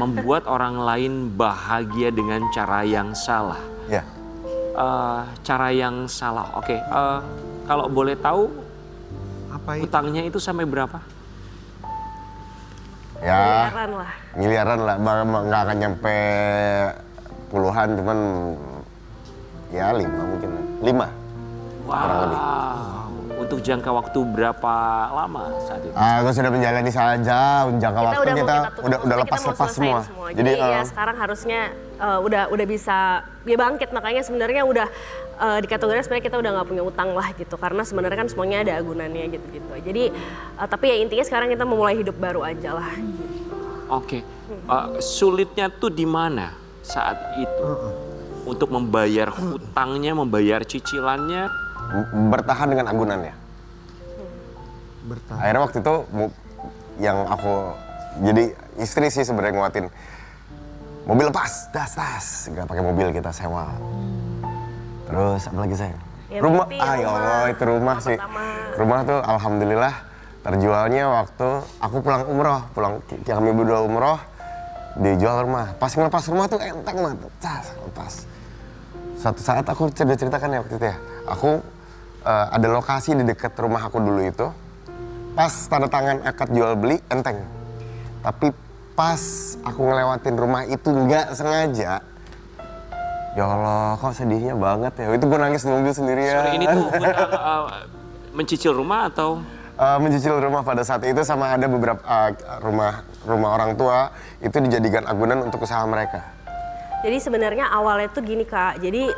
Speaker 2: membuat orang lain bahagia dengan cara yang salah.
Speaker 9: Ya.
Speaker 2: Cara yang salah, oke. Kalau boleh tahu,
Speaker 1: Apa itu?
Speaker 2: utangnya itu sampai berapa?
Speaker 9: Ya,
Speaker 6: Miliaran lah.
Speaker 9: miliaran lah, nggak akan nyampe puluhan, cuman ya 5 mungkin, 5.
Speaker 2: Wow. Untuk jangka waktu berapa lama saat itu?
Speaker 9: Aku sudah menjalani saja, jangka waktu
Speaker 6: Udah mau
Speaker 9: kita
Speaker 6: tutup,
Speaker 9: udah
Speaker 6: maksudnya kita
Speaker 9: lepas-lepas
Speaker 6: mau selesai
Speaker 9: semua.
Speaker 6: Jadi ya sekarang harusnya udah bisa ya bangkit, makanya sebenarnya udah dikategorikan sebenarnya kita udah nggak punya utang lah gitu, karena sebenarnya kan semuanya ada agunannya gitu-gitu. Jadi tapi ya intinya sekarang kita memulai hidup baru aja lah.
Speaker 2: Oke. Sulitnya tuh di mana saat itu? Untuk membayar hutangnya, membayar cicilannya.
Speaker 9: Bertahan dengan agunannya.
Speaker 1: Bertahan.
Speaker 9: Akhirnya waktu itu yang aku jadi istri sih sebenarnya nguatin. Mobil lepas, das, nggak pakai mobil kita sewa. Terus apa lagi sayang?
Speaker 6: Ya,
Speaker 9: Rumah,
Speaker 6: berarti
Speaker 9: ya
Speaker 6: rumah.
Speaker 9: Allah itu rumah sih.
Speaker 6: Pertama.
Speaker 9: Rumah tuh alhamdulillah terjualnya waktu aku pulang umroh, kami berdua umroh, dijual rumah. Pas ngelepas rumah tuh enteng banget, lepas. Suatu saat aku ceritakan ya waktu itu ya, aku ada lokasi di dekat rumah aku dulu itu, pas tanda tangan akad jual beli enteng. Tapi pas aku ngelewatin rumah itu nggak sengaja, ya Allah kok sedihnya banget ya. Itu gue nangis di mobil sendirian.
Speaker 2: Sorry, ini tuh mencicil rumah atau?
Speaker 9: Mencicil rumah pada saat itu, sama ada beberapa rumah orang tua itu dijadikan agunan untuk usaha mereka.
Speaker 6: Jadi sebenarnya awalnya tuh gini Kak, jadi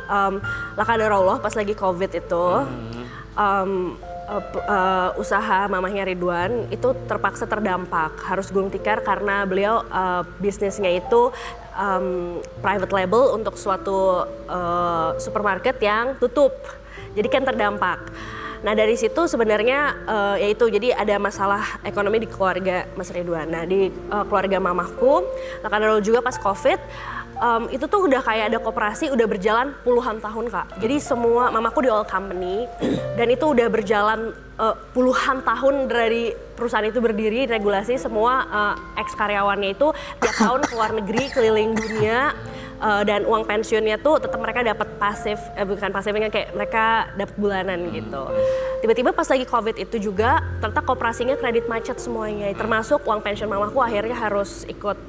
Speaker 6: lakadarullah pas lagi COVID itu usaha mamahnya Ridwan itu terpaksa terdampak, harus gulung tikar karena beliau bisnisnya itu private label untuk suatu supermarket yang tutup, jadi kan terdampak. Nah dari situ sebenarnya yaitu jadi ada masalah ekonomi di keluarga Mas Ridwan. Nah di keluarga mamahku, karena juga pas COVID itu tuh udah kayak ada koperasi udah berjalan puluhan tahun Kak. Jadi semua mamaku di all company dan itu udah berjalan puluhan tahun dari perusahaan itu berdiri, regulasi semua ex karyawannya itu tiap tahun ke luar negeri keliling dunia. Dan uang pensiunnya tuh tetap mereka dapat pasif, bukan pasifnya kayak mereka dapat bulanan gitu. Tiba-tiba pas lagi COVID itu juga ternyata koperasinya kredit macet semuanya, termasuk uang pensiun mamaku akhirnya harus ikut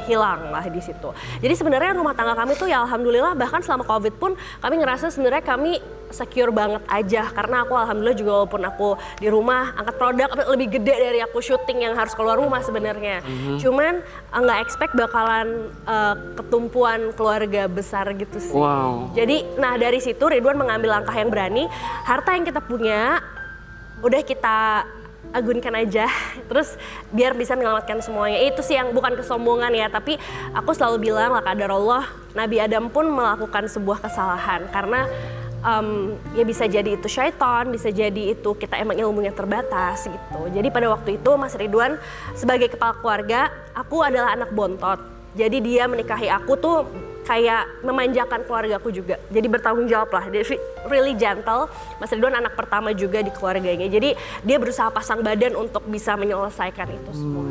Speaker 6: hilang lah di situ. Jadi sebenarnya rumah tangga kami tuh ya alhamdulillah bahkan selama COVID pun kami ngerasa sebenarnya kami secure banget aja, karena aku alhamdulillah juga walaupun aku di rumah angkat produk lebih gede dari aku syuting yang harus keluar rumah sebenarnya. Cuman nggak expect bakalan ketumpuan keluarga besar gitu sih.
Speaker 2: Wow.
Speaker 6: Jadi nah dari situ Ridwan mengambil langkah yang berani, harta yang kita punya udah kita agunkan aja, terus biar bisa menyelamatkan semuanya. Itu sih yang bukan kesombongan ya, tapi aku selalu bilang lah qadarullah, Nabi Adam pun melakukan sebuah kesalahan karena ya bisa jadi itu syaitan, bisa jadi itu kita emang ilmunya terbatas gitu. Jadi pada waktu itu Mas Ridwan sebagai kepala keluarga, aku adalah anak bontot. Jadi dia menikahi aku tuh kayak memanjakan keluargaku juga. Jadi bertanggung jawab lah, dia really gentle. Mas Ridwan anak pertama juga di keluarganya. Jadi dia berusaha pasang badan untuk bisa menyelesaikan itu semua.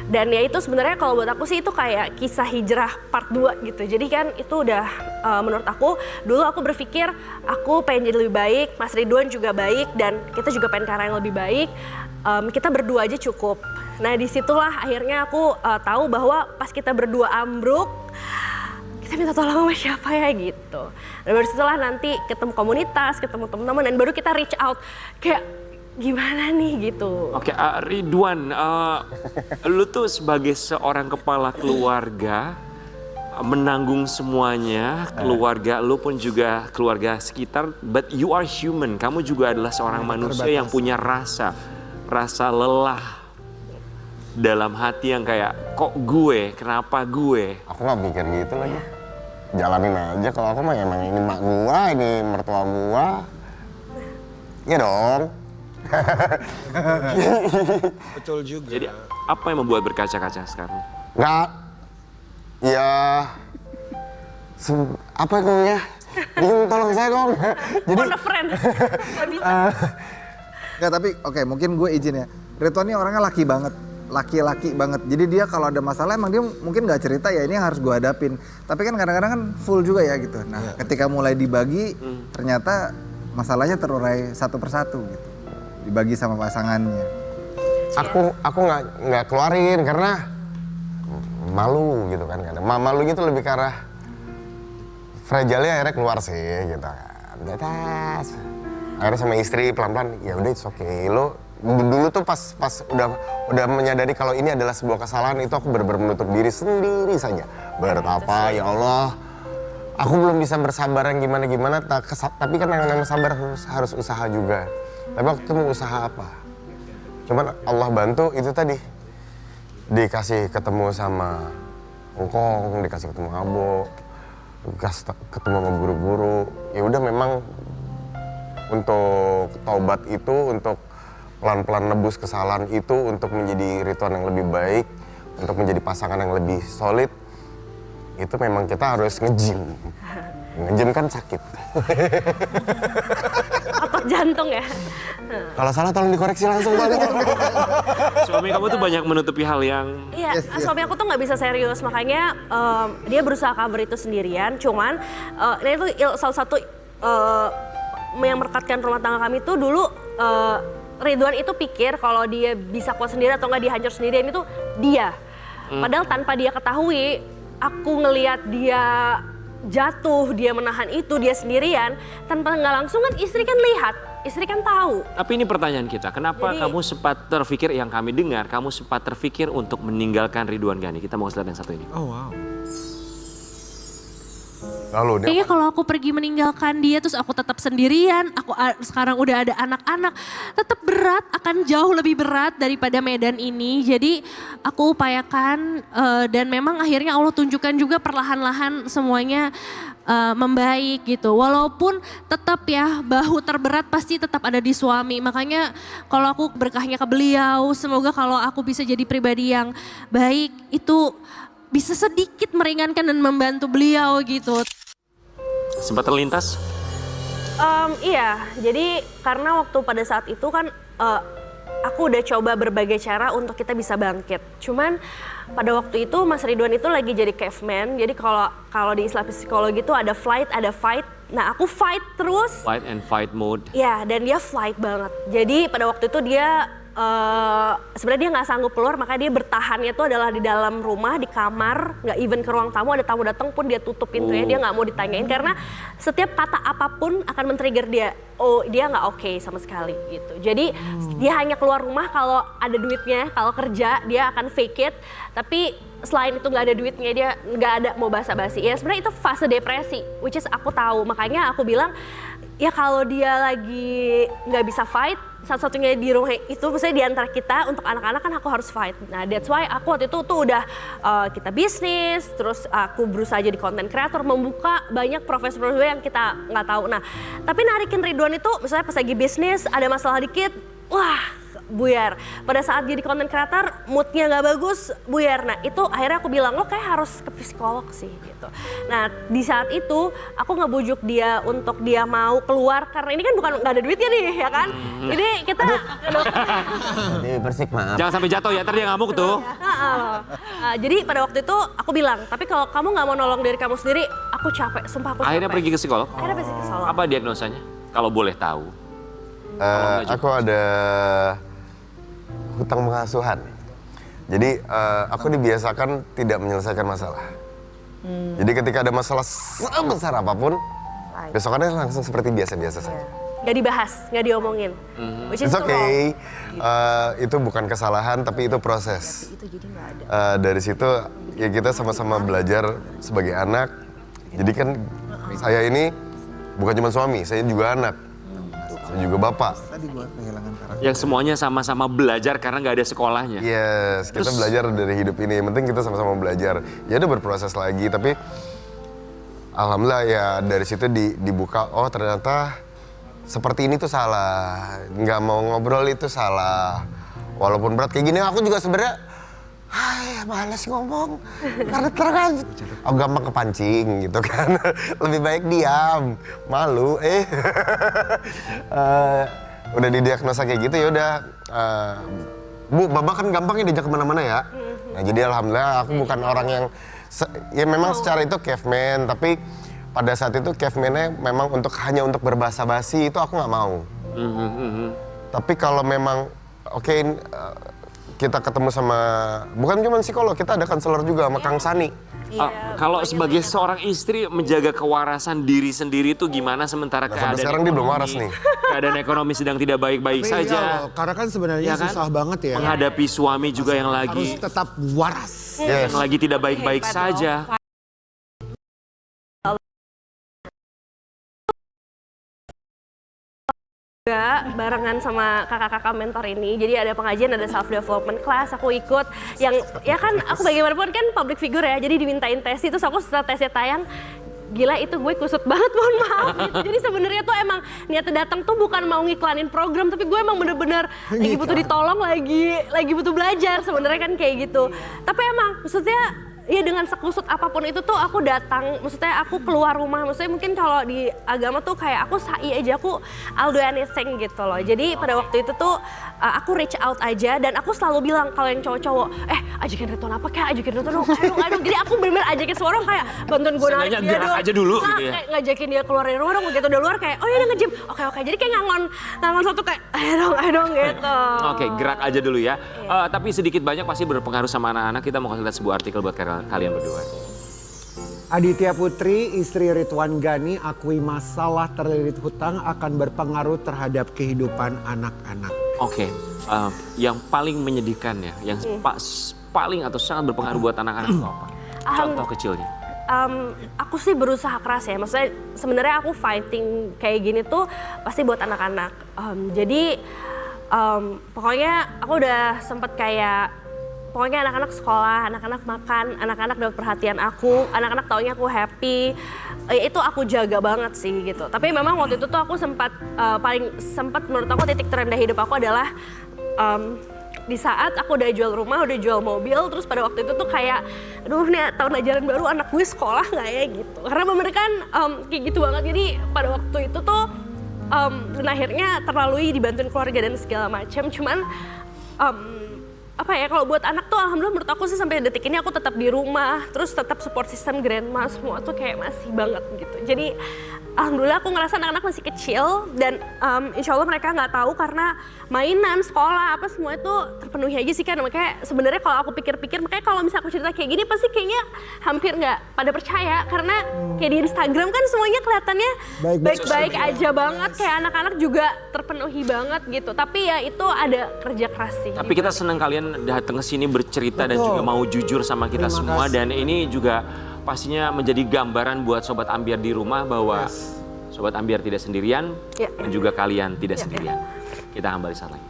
Speaker 6: Dan ya itu sebenarnya kalau buat aku sih itu kayak kisah hijrah part 2 gitu. Jadi kan itu udah menurut aku, dulu aku berpikir aku pengen jadi lebih baik, Mas Ridwan juga baik, dan kita juga pengen karya yang lebih baik. Kita berdua aja cukup. Nah disitulah akhirnya aku tahu bahwa pas kita berdua ambruk, kita minta tolong sama siapa ya gitu. Dan baru setelah nanti ketemu komunitas, ketemu teman-teman, dan baru kita reach out. Kayak gimana nih gitu.
Speaker 2: Oke, Ridwan, lu tuh sebagai seorang kepala keluarga menanggung semuanya, keluarga lu pun juga keluarga sekitar, but you are human. Kamu juga adalah seorang manusia yang punya rasa lelah dalam hati yang kayak kok gue, kenapa gue?
Speaker 9: Aku nggak mikir gitu lagi. Jalanin aja, kalau aku mah emang ini mak gua, ini mertua gua. Iya dong.
Speaker 1: Betul juga.
Speaker 2: Jadi apa yang membuat berkaca-kaca sekarang?
Speaker 9: Nggak, ya, apa ya? Bingung, tolong saya dong. Jadi,
Speaker 6: Phone a friend. Nggak bisa.
Speaker 4: Nggak, tapi oke, mungkin gue izin ya. Ridwan ini orangnya laki-laki banget. Jadi dia kalau ada masalah emang dia mungkin nggak cerita, ya ini yang harus gue hadapin. Tapi kan kadang-kadang kan full juga ya gitu. Nah, ketika mulai dibagi, ternyata masalahnya terurai satu persatu gitu. Dibagi sama pasangannya.
Speaker 9: aku nggak keluarin karena malu gitu kan. Malunya tuh lebih ke arah fragile-nya akhirnya keluar sih gitu kan. Detas. Akhirnya sama istri pelan-pelan, ya udah it's okay. Lo dulu tuh pas udah menyadari kalau ini adalah sebuah kesalahan, itu aku benar-benar menutup diri sendiri saja. Betapa ya Allah, aku belum bisa bersabar yang gimana-gimana, tapi kan yang namanya sabar harus usaha juga. Tapi waktu itu mau usaha apa? Cuman Allah bantu itu tadi, dikasih ketemu sama Ngkong, dikasih ketemu Abo, dikasih ketemu sama guru-guru. Ya udah, memang untuk taubat itu, untuk pelan-pelan nebus kesalahan itu, untuk menjadi Ridwan yang lebih baik, untuk menjadi pasangan yang lebih solid, itu memang kita harus nge-gym. Nge-gym kan sakit.
Speaker 6: Otot jantung ya.
Speaker 9: Kalau salah tolong dikoreksi langsung banget.
Speaker 2: Suami kamu tuh banyak menutupi hal yang...
Speaker 6: Iya, suami aku tuh nggak bisa serius, makanya dia berusaha cover itu sendirian. Cuman ini tuh salah satu yang merekatkan rumah tangga kami tuh dulu Ridwan itu pikir kalau dia bisa kuat sendiri atau nggak dia hancur sendirian itu dia. Padahal tanpa dia ketahui, aku ngelihat dia jatuh, dia menahan itu, dia sendirian, tanpa nggak langsung kan istri kan lihat, istri kan tahu.
Speaker 2: Tapi ini pertanyaan kita, kenapa kamu sempat terpikir, yang kami dengar, kamu sempat terpikir untuk meninggalkan Ridwan Ghani? Kita mau lihat yang satu ini.
Speaker 1: Oh wow.
Speaker 9: Lalu
Speaker 10: Kayaknya kalau aku pergi meninggalkan dia terus aku tetap sendirian, aku sekarang udah ada anak-anak, tetap berat, akan jauh lebih berat daripada medan ini. Jadi aku upayakan dan memang akhirnya Allah tunjukkan juga perlahan-lahan semuanya membaik gitu. Walaupun tetap ya bahu terberat pasti tetap ada di suami. Makanya kalau aku berkahnya ke beliau, semoga kalau aku bisa jadi pribadi yang baik itu bisa sedikit meringankan dan membantu beliau gitu.
Speaker 2: Sempat terlintas?
Speaker 6: Iya, jadi karena waktu pada saat itu kan aku udah coba berbagai cara untuk kita bisa bangkit. Cuman pada waktu itu Mas Ridwan itu lagi jadi caveman. Jadi kalau di istilah psikologi itu ada flight, ada fight. Nah aku fight terus.
Speaker 2: Fight and fight mode.
Speaker 6: Ya, dan dia flight banget. Jadi pada waktu itu dia sebenarnya dia nggak sanggup keluar, maka dia bertahannya itu adalah di dalam rumah, di kamar, nggak even ke ruang tamu. Ada tamu datang pun dia tutup pintunya, dia nggak mau ditanyain karena setiap kata apapun akan men-trigger dia. Oh, dia nggak oke sama sekali gitu. Jadi dia hanya keluar rumah kalau ada duitnya, kalau kerja dia akan fake it. Tapi selain itu nggak ada duitnya, dia nggak ada mau basa-basi. Ya sebenarnya itu fase depresi, which is aku tahu. Makanya aku bilang, ya kalau dia lagi nggak bisa fight, satu-satunya di rumah itu, misalnya di antara kita untuk anak-anak kan aku harus fight. Nah that's why aku waktu itu tuh udah kita bisnis, terus aku berusaha jadi content creator, membuka banyak profesi-profesi yang kita nggak tahu. Nah tapi narikin Ridwan itu misalnya pas lagi bisnis ada masalah dikit, wah buyar. Pada saat jadi content creator moodnya nggak bagus, buyar. Nah itu akhirnya aku bilang lo kayak harus ke psikolog sih gitu. Nah di saat itu aku ngebujuk dia untuk dia mau keluar karena ini kan bukan nggak ada duitnya nih ya kan. Jadi kita
Speaker 9: bersik, maaf.
Speaker 2: Jangan sampai jatuh ya, ntar dia ngamuk tuh.
Speaker 6: jadi pada waktu itu aku bilang, tapi kalau kamu nggak mau nolong diri kamu sendiri, aku capek, sumpah aku capek.
Speaker 2: Akhirnya pergi ke psikolog?
Speaker 6: Akhirnya pergi ke psikolog.
Speaker 2: Apa diagnosanya? Kalau boleh tahu.
Speaker 9: Aku ada hutang pengasuhan. Jadi aku dibiasakan tidak menyelesaikan masalah. Jadi ketika ada masalah sebesar apapun, besokannya langsung seperti biasa-biasa saja.
Speaker 6: nggak dibahas, nggak diomongin. Which is
Speaker 9: It's
Speaker 6: wrong.
Speaker 9: okay. Itu bukan kesalahan tapi itu proses. Dari situ ya kita sama-sama belajar sebagai anak. Jadi kan saya ini bukan cuma suami, saya juga anak. Saya juga bapak.
Speaker 4: Tadi gue kehilangan karakter.
Speaker 2: Yang semuanya sama-sama belajar karena nggak ada sekolahnya.
Speaker 9: Yes, kita belajar dari hidup ini. Yang penting kita sama-sama belajar. Ya udah berproses lagi, tapi alhamdulillah ya dari situ dibuka. Oh ternyata seperti ini tuh salah. Nggak mau ngobrol itu salah. Walaupun berat kayak gini, aku juga sebenarnya, males ngomong. Karena terang, aku gampang kepancing gitu kan. Lebih baik diam, malu. Udah didiagnosa kayak gitu ya udah. Bu, Baba kan gampangnya diajak kemana-mana ya. Nah jadi alhamdulillah aku bukan orang yang, ya memang secara itu caveman, tapi pada saat itu caveman-nya memang hanya untuk berbahasa basi itu aku nggak mau. Tapi kalau memang kita ketemu sama bukan cuma psikolog, kita ada konselor juga sama Kang Sani.
Speaker 2: Kalau sebagai seorang istri menjaga kewarasan diri sendiri itu gimana sementara
Speaker 9: Sampai
Speaker 2: keadaan
Speaker 9: sekarang dia belum waras nih.
Speaker 2: Keadaan ekonomi sedang tidak baik-baik
Speaker 1: Tapi iya
Speaker 2: saja.
Speaker 1: loh, karena kan sebenarnya
Speaker 2: Ya kan?
Speaker 1: susah banget ya.
Speaker 2: Menghadapi suami juga yang
Speaker 1: Harus
Speaker 2: lagi
Speaker 1: tetap waras.
Speaker 9: Yes.
Speaker 2: yang lagi tidak baik-baik saja.
Speaker 6: Juga barengan sama kakak-kakak mentor ini. Jadi ada pengajian, ada self development class, aku ikut. Yang ya kan aku bagaimanapun kan public figure ya. Jadi dimintain tes itu, terus aku setelah tesnya tayang, gila itu gue kusut banget, mohon maaf gitu. Jadi sebenarnya tuh emang niatnya datang tuh bukan mau ngiklanin program, tapi gue emang bener-bener lagi butuh ditolong, lagi butuh belajar sebenarnya kan kayak gitu. Tapi emang maksudnya ya dengan sekusut apapun itu tuh aku datang, maksudnya aku keluar rumah, maksudnya mungkin kalau di agama tuh kayak aku sa'i aja, aku I'll do anything gitu loh. Jadi pada waktu itu tuh aku reach out aja dan aku selalu bilang kalau yang cowok-cowok, ajakin Ridwan apa kayak, ajakin Ridwan dong, ayo. Jadi aku bener-bener ajakin semua orang kayak bantuin gue narik
Speaker 2: Sengaja
Speaker 6: dia
Speaker 2: gerak
Speaker 6: dong.
Speaker 2: aja dulu
Speaker 6: Nah,
Speaker 2: gitu ya.
Speaker 6: kayak ngajakin dia keluar dari rumah dong, begitu udah luar kayak, oh iya nge-gym, oke. Jadi kayak ngangon satu kayak, ayo dong gitu.
Speaker 2: Oke, gerak aja dulu ya. Tapi sedikit banyak pasti berpengaruh sama anak-anak. Kita mau kasih lihat sebuah artikel buat kalian berdua.
Speaker 1: Aditya Putri, istri Ridwan Ghani, akui masalah terlilit hutang akan berpengaruh terhadap kehidupan anak-anak.
Speaker 2: Oke, yang paling menyedihkan ya, yang paling atau sangat berpengaruh buat anak-anak itu apa? Contoh kecilnya.
Speaker 6: Aku sih berusaha keras ya, maksudnya sebenarnya aku fighting kayak gini tuh pasti buat anak-anak. Jadi pokoknya aku udah sempet kayak, pokoknya anak-anak sekolah, anak-anak makan, anak-anak dapat perhatian aku, anak-anak taunya aku happy, itu aku jaga banget sih gitu. Tapi memang waktu itu tuh aku sempat menurut aku titik terendah hidup aku adalah di saat aku udah jual rumah, udah jual mobil, terus pada waktu itu tuh kayak, aduh nih tahun ajaran baru anak gue sekolah nggak ya gitu. Karena bener kan kayak gitu banget, jadi pada waktu itu tuh dan akhirnya terlalui dibantuin keluarga dan segala macam. Cuman apa ya, kalau buat anak tuh alhamdulillah menurut aku sih sampai detik ini aku tetap di rumah, terus tetap support system grandma semua tuh kayak masih banget gitu. Jadi alhamdulillah aku ngerasa anak-anak masih kecil dan insya Allah mereka nggak tahu karena mainan, sekolah, apa semua itu terpenuhi aja sih kan. Makanya sebenarnya kalau aku pikir-pikir, makanya kalau misalnya aku cerita kayak gini pasti kayaknya hampir nggak pada percaya karena kayak di Instagram kan semuanya kelihatannya baik-baik aja banget, kayak anak-anak juga terpenuhi banget gitu. Tapi ya itu ada kerja keras sih.
Speaker 2: Tapi kita senang kalian datang ke sini bercerita dan juga mau jujur sama kita semua. Dan ini juga pastinya menjadi gambaran buat Sobat Ambiar di rumah bahwa Sobat Ambiar tidak sendirian dan juga kalian tidak sendirian. Kita akan balik saat lagi.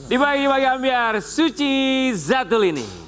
Speaker 2: Di pagi-pagi Ambiar, Suci Zatulini.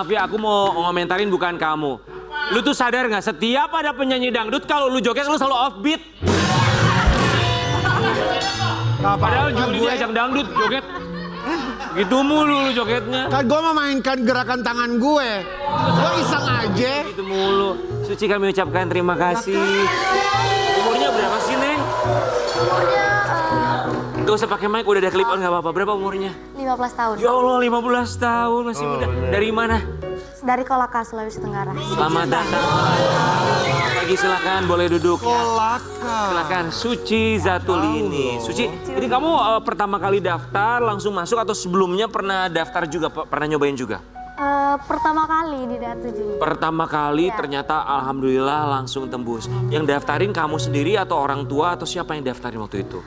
Speaker 2: maaf ya, aku mau ngomentarin bukan kamu. Lu tuh sadar nggak? Setiap ada penyanyi dangdut, kalau lu joget lu selalu offbeat. Padahal Juli diajak dangdut, joget. Gitu mulu lu jogetnya.
Speaker 1: Kan gue memainkan gerakan tangan gue. Gue iseng aja.
Speaker 2: Gitu mulu. Suci, kami ucapkan terima kasih. Umurnya berapa sih, Neng? Gak usah pakai mic, udah ada clip on, gak apa-apa. Berapa umurnya?
Speaker 3: 15 tahun.
Speaker 2: Ya Allah, 15 tahun, masih muda. Dari mana?
Speaker 3: Dari Kolaka, Sulawesi Tenggara.
Speaker 2: Selamat datang. Pagi, silakan, boleh duduk. Silakan, Suci Zatulini. Suci, ini kamu pertama kali daftar langsung masuk atau sebelumnya pernah daftar juga, pernah nyobain juga?
Speaker 3: Pertama kali di DA7 ini.
Speaker 2: Pertama kali ternyata alhamdulillah langsung tembus. Yang daftarin kamu sendiri atau orang tua atau siapa yang daftarin waktu itu?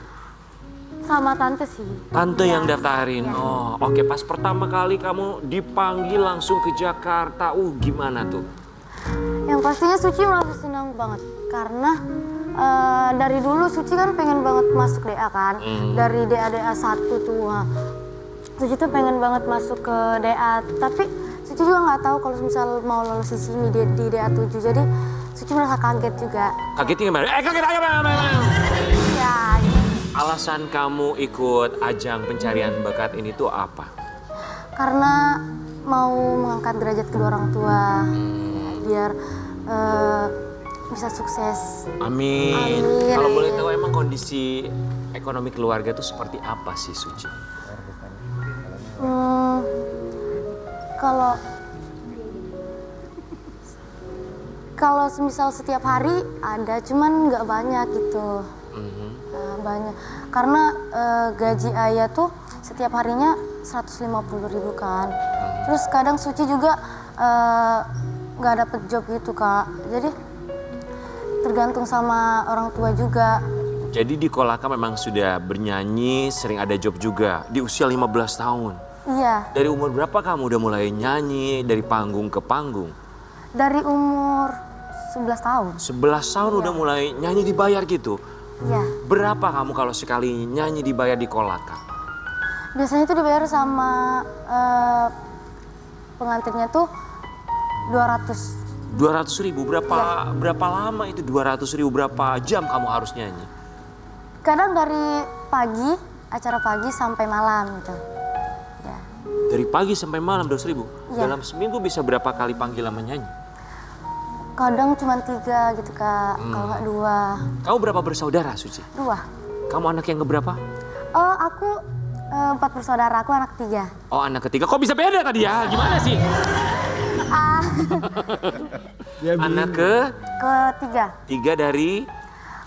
Speaker 3: Sama tante sih.
Speaker 2: Tante yang daftarin. Oh, oke. Pas pertama kali kamu dipanggil langsung ke Jakarta, gimana tuh?
Speaker 3: Yang pastinya Suci merasa senang banget karena dari dulu Suci kan pengen banget masuk DA kan. Dari DA 1 tuh. Suci tuh pengen banget masuk ke DA, tapi Suci juga nggak tahu kalau misal mau lolos di sini di DA 7. Jadi Suci merasa kaget juga.
Speaker 2: Kagetnya gimana? Kaget aja, Bang.
Speaker 3: Ya.
Speaker 2: Alasan kamu ikut ajang pencarian bakat ini tuh apa?
Speaker 3: Karena mau mengangkat derajat kedua orang tua, biar bisa sukses.
Speaker 2: Amin.
Speaker 3: Amin.
Speaker 2: Kalau boleh tahu emang kondisi ekonomi keluarga tuh seperti apa sih, Suci?
Speaker 3: Kalau semisal setiap hari ada, cuman nggak banyak gitu. Banyak karena gaji ayah tuh setiap harinya 150.000 kan. Terus kadang Suci juga nggak dapet job gitu Kak. Jadi tergantung sama orang tua juga.
Speaker 2: Jadi di Kolaka memang sudah bernyanyi, sering ada job juga di usia 15 tahun.
Speaker 3: Iya.
Speaker 2: Dari umur berapa kamu udah mulai nyanyi dari panggung ke panggung?
Speaker 3: Dari umur 11 tahun.
Speaker 2: 11 tahun udah mulai nyanyi dibayar gitu?
Speaker 3: Iya.
Speaker 2: Berapa kamu kalau sekali nyanyi dibayar di Kolaka?
Speaker 3: Biasanya itu dibayar sama pengantinnya tuh 200.
Speaker 2: 200.000, berapa lama itu 200.000, berapa jam kamu harus nyanyi?
Speaker 3: Kadang dari pagi, acara pagi sampai malam gitu. Ya.
Speaker 2: Dari pagi sampai malam 200.000?
Speaker 3: Iya.
Speaker 2: Dalam seminggu bisa berapa kali panggilan menyanyi?
Speaker 3: Kadang cuma 3 gitu Kak, kalau nggak 2.
Speaker 2: Kamu berapa bersaudara, Suci?
Speaker 3: 2.
Speaker 2: Kamu anak yang keberapa?
Speaker 3: Oh, aku 4 bersaudara, aku anak 3.
Speaker 2: Oh, anak ketiga. Kok bisa beda tadi ya? Gimana sih? Anak
Speaker 3: Ketiga.
Speaker 2: 3 dari?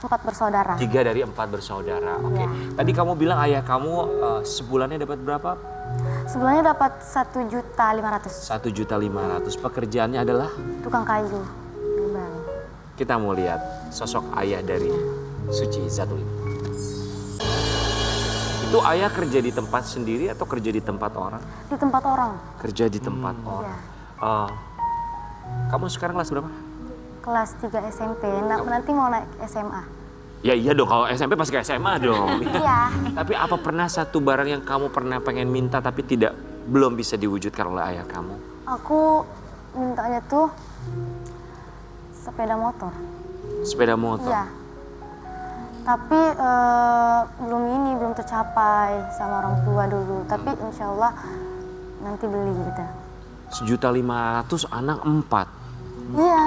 Speaker 3: 4 bersaudara.
Speaker 2: 3 dari 4 bersaudara. Oke. Tadi kamu bilang ayah kamu sebulannya dapat berapa?
Speaker 3: Sebulannya dapat 1.500.000.
Speaker 2: 1.500.000. Pekerjaannya adalah?
Speaker 3: Tukang kayu. Bang.
Speaker 2: Kita mau lihat sosok ayah dari Suci Zatulini. Itu ayah kerja di tempat sendiri atau kerja di tempat orang?
Speaker 3: Di tempat orang.
Speaker 2: Kerja di tempat orang. Kamu sekarang kelas berapa?
Speaker 3: Kelas 3 SMP. Nanti mau naik SMA.
Speaker 2: Ya iya dong, kalau SMP pasti ke SMA dong.
Speaker 3: Iya.
Speaker 2: Tapi apa pernah satu barang yang kamu pernah pengen minta tapi belum bisa diwujudkan oleh ayah kamu?
Speaker 3: Aku mintanya tuh sepeda motor.
Speaker 2: Sepeda motor?
Speaker 3: Iya. Tapi belum tercapai sama orang tua dulu. Tapi insya Allah nanti beli gitu.
Speaker 2: 1.500.000 anak 4.
Speaker 3: Iya.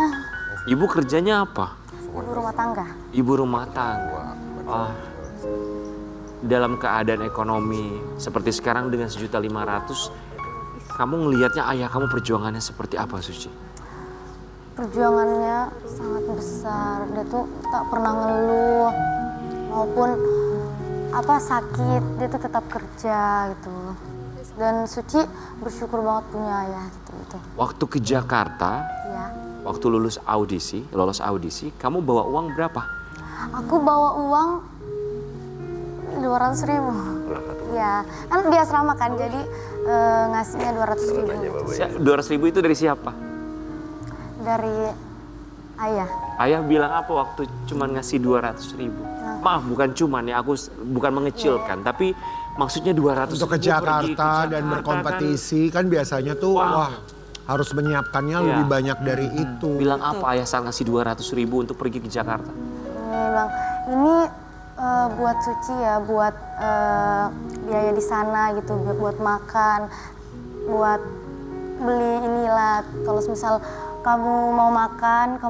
Speaker 2: Ibu kerjanya apa?
Speaker 3: Ibu rumah tangga.
Speaker 2: Ibu rumah tangga. Dalam keadaan ekonomi seperti sekarang dengan 1.500.000, kamu ngelihatnya ayah kamu perjuangannya seperti apa, Suci?
Speaker 3: Perjuangannya sangat besar. Dia tuh tak pernah ngeluh maupun sakit, dia tuh tetap kerja gitu. Dan Suci bersyukur banget punya ayah gitu.
Speaker 2: Waktu ke Jakarta, waktu lolos audisi, kamu bawa uang berapa?
Speaker 3: Aku bawa uang 200.000. Ya, kan di asrama kan, jadi ngasihnya 200.000.
Speaker 2: 200.000 itu dari siapa?
Speaker 3: Dari ayah.
Speaker 2: Ayah bilang apa waktu cuman ngasih 200.000? Maaf, bukan cuman ya, aku bukan mengecilkan, tapi maksudnya 200.000
Speaker 1: untuk ke Jakarta dan berkompetisi kan biasanya tuh harus menyiapkannya
Speaker 2: Iya.
Speaker 1: lebih banyak dari itu.
Speaker 2: Bilang apa ayah saat ngasih 200.000 untuk pergi ke Jakarta?
Speaker 3: Bang, ini buat Suci ya, buat biaya di sana gitu, buat makan, buat beli inilah. Kalau misal kamu mau makan,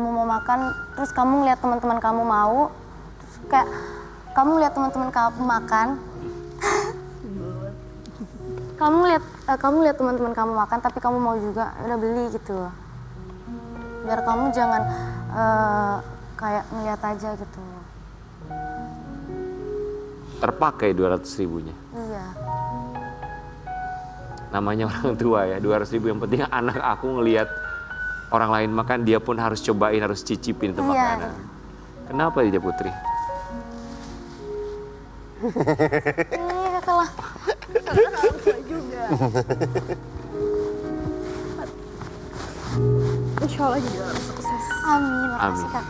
Speaker 3: terus kamu lihat teman-teman kamu mau, terus kayak kamu lihat teman-teman kamu makan, kamu lihat teman-teman kamu makan, tapi kamu mau juga, udah beli gitu. Biar kamu jangan kayak ngeliat aja gitu.
Speaker 2: Terpakai 200.000-nya.
Speaker 3: Iya.
Speaker 2: Namanya orang tua ya, 200.000 yang penting anak aku ngelihat orang lain makan, dia pun harus cobain, harus cicipin itu
Speaker 3: Iya.
Speaker 2: makanan. Kenapa dia Putri?
Speaker 3: Iya kalah.
Speaker 6: Insya Allah jadi orang sukses.
Speaker 3: Amin.
Speaker 2: Amin.
Speaker 3: Makasih Kak.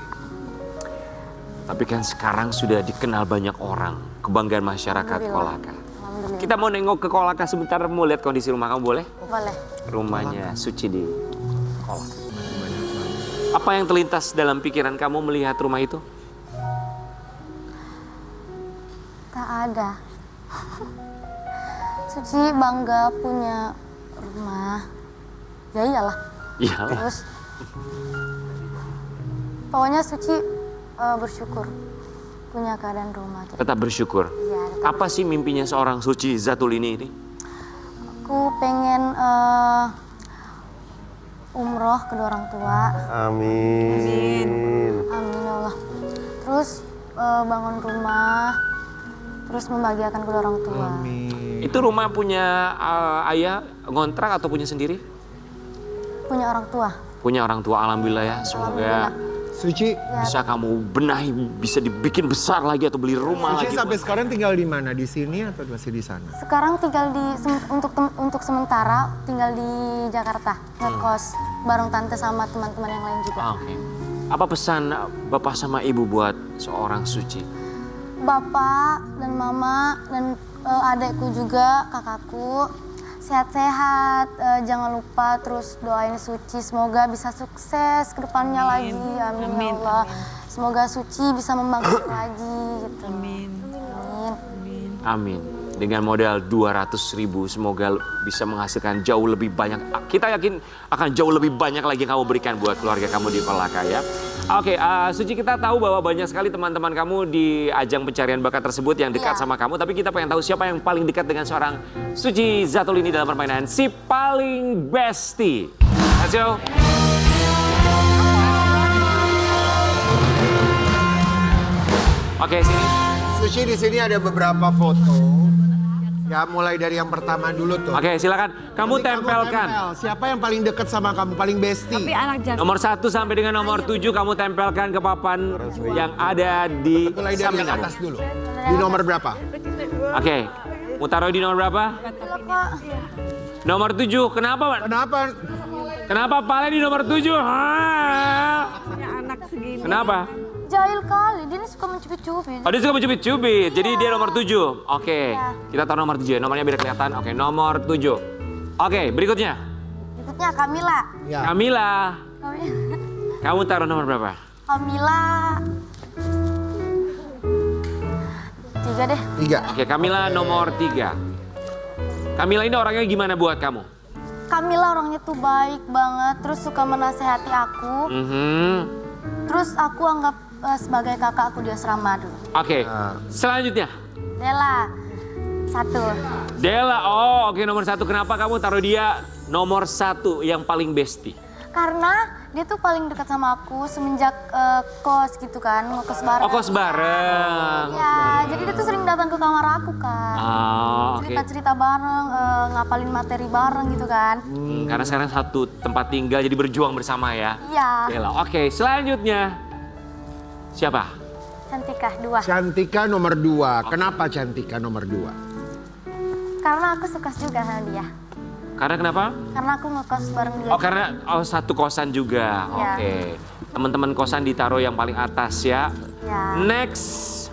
Speaker 2: Tapi kan sekarang sudah dikenal banyak orang, kebanggaan masyarakat Kolaka.
Speaker 3: Alhamdulillah.
Speaker 2: Kita mau nengok ke Kolaka sebentar, mau lihat kondisi rumah kamu, boleh?
Speaker 3: Boleh.
Speaker 2: Rumahnya Suci di Kolaka. Apa yang terlintas dalam pikiran kamu melihat rumah itu?
Speaker 3: Tak ada. Suci bangga punya rumah. Ya iyalah.
Speaker 2: Iya.
Speaker 3: Terus pokoknya Suci bersyukur punya keadaan rumah.
Speaker 2: Tetap bersyukur.
Speaker 3: Iya, tetap.
Speaker 2: Apa sih mimpinya seorang Suci Zatulini ini?
Speaker 3: Aku pengen umroh kedua orang tua.
Speaker 9: Amin.
Speaker 3: Amin ya Allah. Terus bangun rumah, terus membahagiakan kedua orang tua.
Speaker 2: Itu rumah punya ayah ngontrak atau punya sendiri?
Speaker 3: Punya orang tua.
Speaker 2: Punya orang tua, alhamdulillah ya. Semoga
Speaker 1: Suci,
Speaker 2: bisa kamu benahi, bisa dibikin besar lagi atau beli rumah
Speaker 1: Suci
Speaker 2: lagi.
Speaker 1: sampai sekarang tinggal di mana? Di sini atau masih di sana?
Speaker 3: Sekarang tinggal di untuk sementara tinggal di Jakarta, ngekos bareng tante sama teman-teman yang lain juga.
Speaker 2: Oke. Apa pesan bapak sama ibu buat seorang Suci?
Speaker 3: Bapak dan mama dan adekku juga, kakakku sehat-sehat, jangan lupa terus doain Suci semoga bisa sukses ke depannya lagi. Amin, ya Allah. Semoga Suci bisa membangkit lagi gitu. Amin.
Speaker 2: Amin. Dengan modal 200.000 semoga bisa menghasilkan jauh lebih banyak. Kita yakin akan jauh lebih banyak lagi yang kamu berikan buat keluarga kamu di Kolaka ya. Oke, Suci, kita tahu bahwa banyak sekali teman-teman kamu di ajang pencarian bakat tersebut yang dekat sama kamu. Tapi kita pengen tahu siapa yang paling dekat dengan seorang Suci Zatulini dalam permainan Si Paling Bestie. Let's go. Oke, sini.
Speaker 1: Suci di sini ada beberapa foto. Ya mulai dari yang pertama dulu tuh.
Speaker 2: Oke, silakan. Kamu
Speaker 1: Nanti
Speaker 2: tempelkan.
Speaker 1: tempel. Siapa yang paling dekat sama kamu, paling bestie?
Speaker 7: Tapi anak jangan.
Speaker 2: Nomor 1 sampai dengan nomor 7 kamu tempelkan ke papan yang ada di
Speaker 1: Mulai dari
Speaker 2: samping
Speaker 1: yang
Speaker 2: kamu.
Speaker 1: atas dulu. Di nomor berapa?
Speaker 2: Oke, mau taruh di nomor berapa? Nomor 7, kenapa?
Speaker 1: Kenapa?
Speaker 2: Kenapa Pale di nomor 7?
Speaker 7: Punya anak segini.
Speaker 2: Kenapa?
Speaker 3: Jahil kali, dia ini suka mencubit-cubit.
Speaker 2: Oh, dia suka mencubit-cubit, jadi dia nomor 7. Oke, kita taruh nomor 7 ya, nomornya biar kelihatan. Oke, nomor 7. Oke, berikutnya.
Speaker 3: Berikutnya Kamila.
Speaker 1: Ya.
Speaker 2: Kamila, kamu taruh nomor berapa?
Speaker 3: Kamila 3 deh.
Speaker 1: 3.
Speaker 2: Oke, Kamila nomor 3. Kamila ini orangnya gimana buat kamu?
Speaker 3: Kamila orangnya tuh baik banget, terus suka menasehati aku. Terus aku anggap sebagai kakak aku di asrama dulu.
Speaker 2: Oke, selanjutnya.
Speaker 3: Dela 1.
Speaker 2: Dela, oh oke nomor 1. Kenapa kamu taruh dia nomor 1 yang paling bestie?
Speaker 3: Karena dia tuh paling dekat sama aku semenjak kos gitu kan, ngekos bareng.
Speaker 2: Oh, kos bareng.
Speaker 3: Ya, jadi dia tuh sering datang ke kamar aku kan.
Speaker 2: Oh, oke.
Speaker 3: Cerita-cerita bareng, ngapalin materi bareng gitu kan.
Speaker 2: Karena sekarang satu tempat tinggal jadi berjuang bersama ya.
Speaker 3: Iya.
Speaker 2: Dela, oke selanjutnya. Siapa?
Speaker 3: Cantika 2.
Speaker 1: Cantika nomor 2. Kenapa Cantika nomor 2?
Speaker 3: Karena aku suka juga sama dia.
Speaker 2: Karena kenapa?
Speaker 3: Karena aku ngekos bareng dia.
Speaker 2: Oh karena satu kosan juga.
Speaker 3: Ya.
Speaker 2: Oke. Teman-teman kosan ditaruh yang paling atas ya.
Speaker 3: Ya.
Speaker 2: Next.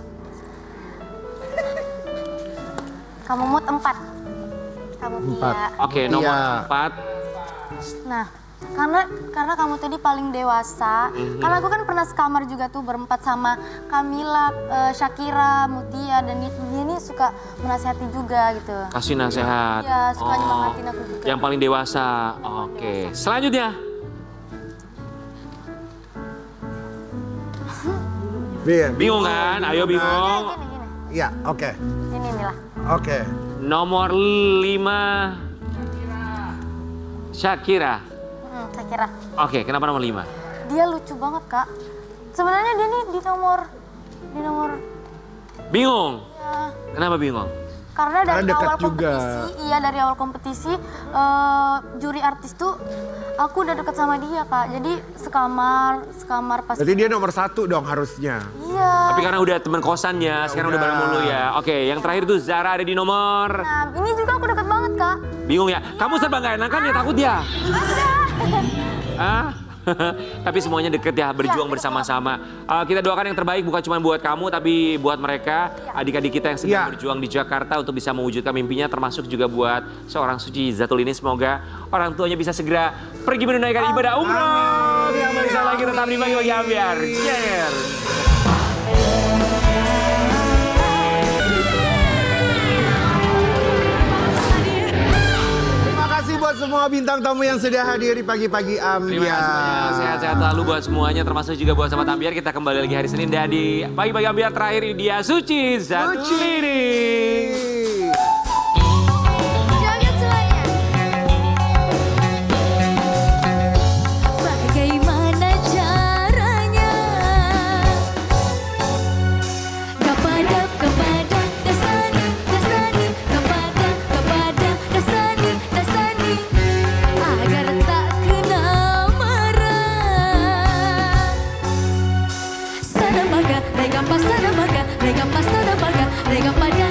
Speaker 3: Kamu mood 4. Kamu Tia.
Speaker 2: Oke, nomor 4.
Speaker 3: Nah, Karena kamu tadi paling dewasa. Karena aku kan pernah sekamar juga tuh berempat sama Kamila, Shakira, Mutia, dan dia ini suka menasihati juga gitu.
Speaker 2: Kasih nasihat.
Speaker 3: Iya, suka nyemangatin aku juga.
Speaker 2: Yang paling dewasa. Oke. Selanjutnya. Bingung kan? Ayo bingung.
Speaker 3: Gini.
Speaker 1: Iya, oke.
Speaker 3: Ini lah.
Speaker 1: Oke.
Speaker 2: Nomor 5. Shakira.
Speaker 3: Shakira.
Speaker 2: Oke, kenapa nomor 5?
Speaker 3: Dia lucu banget, Kak. Sebenarnya dia nih di nomor
Speaker 2: Bingung?
Speaker 3: ya,
Speaker 2: Kenapa bingung?
Speaker 3: karena dari
Speaker 1: dekat
Speaker 3: awal
Speaker 1: juga.
Speaker 3: kompetisi, dari awal kompetisi juri artis tuh aku udah deket sama dia, Kak. Jadi sekamar pas.
Speaker 1: Berarti dia nomor 1 dong harusnya.
Speaker 3: Iya.
Speaker 2: Tapi karena udah teman kosannya, sekarang udah bareng mulu ya. Oke, yang terakhir tuh Zara ada di nomor.
Speaker 3: Nah, ini juga aku deket banget, Kak.
Speaker 2: Bingung ya? Kamu serba nggak enakan ya, takut ya? Ah? Tapi semuanya deket ya, berjuang bersama-sama. Kita doakan yang terbaik bukan cuma buat kamu, tapi buat mereka, adik-adik kita yang sedang berjuang di Jakarta untuk bisa mewujudkan mimpinya, termasuk juga buat seorang Suci Zatul ini. Semoga orang tuanya bisa segera pergi menunaikan ibadah umroh. Yang bisa lagi tetap di Pagi-Pagi Ambyar. Cheers!
Speaker 1: Buat semua bintang tamu yang sudah hadir di Pagi-Pagi Ambyar.
Speaker 2: Terima kasih banyak, sehat-sehat selalu buat semuanya, termasuk juga buat sahabat Ambyar. Kita kembali lagi hari Senin dan di Pagi-Pagi Ambyar terakhir ini dia Suci Zatulini.
Speaker 11: Bagaimana caranya kepada Dasani agar tak kena marah. Sana maga, rega pas sana maga, rega pas sana maga, rega pada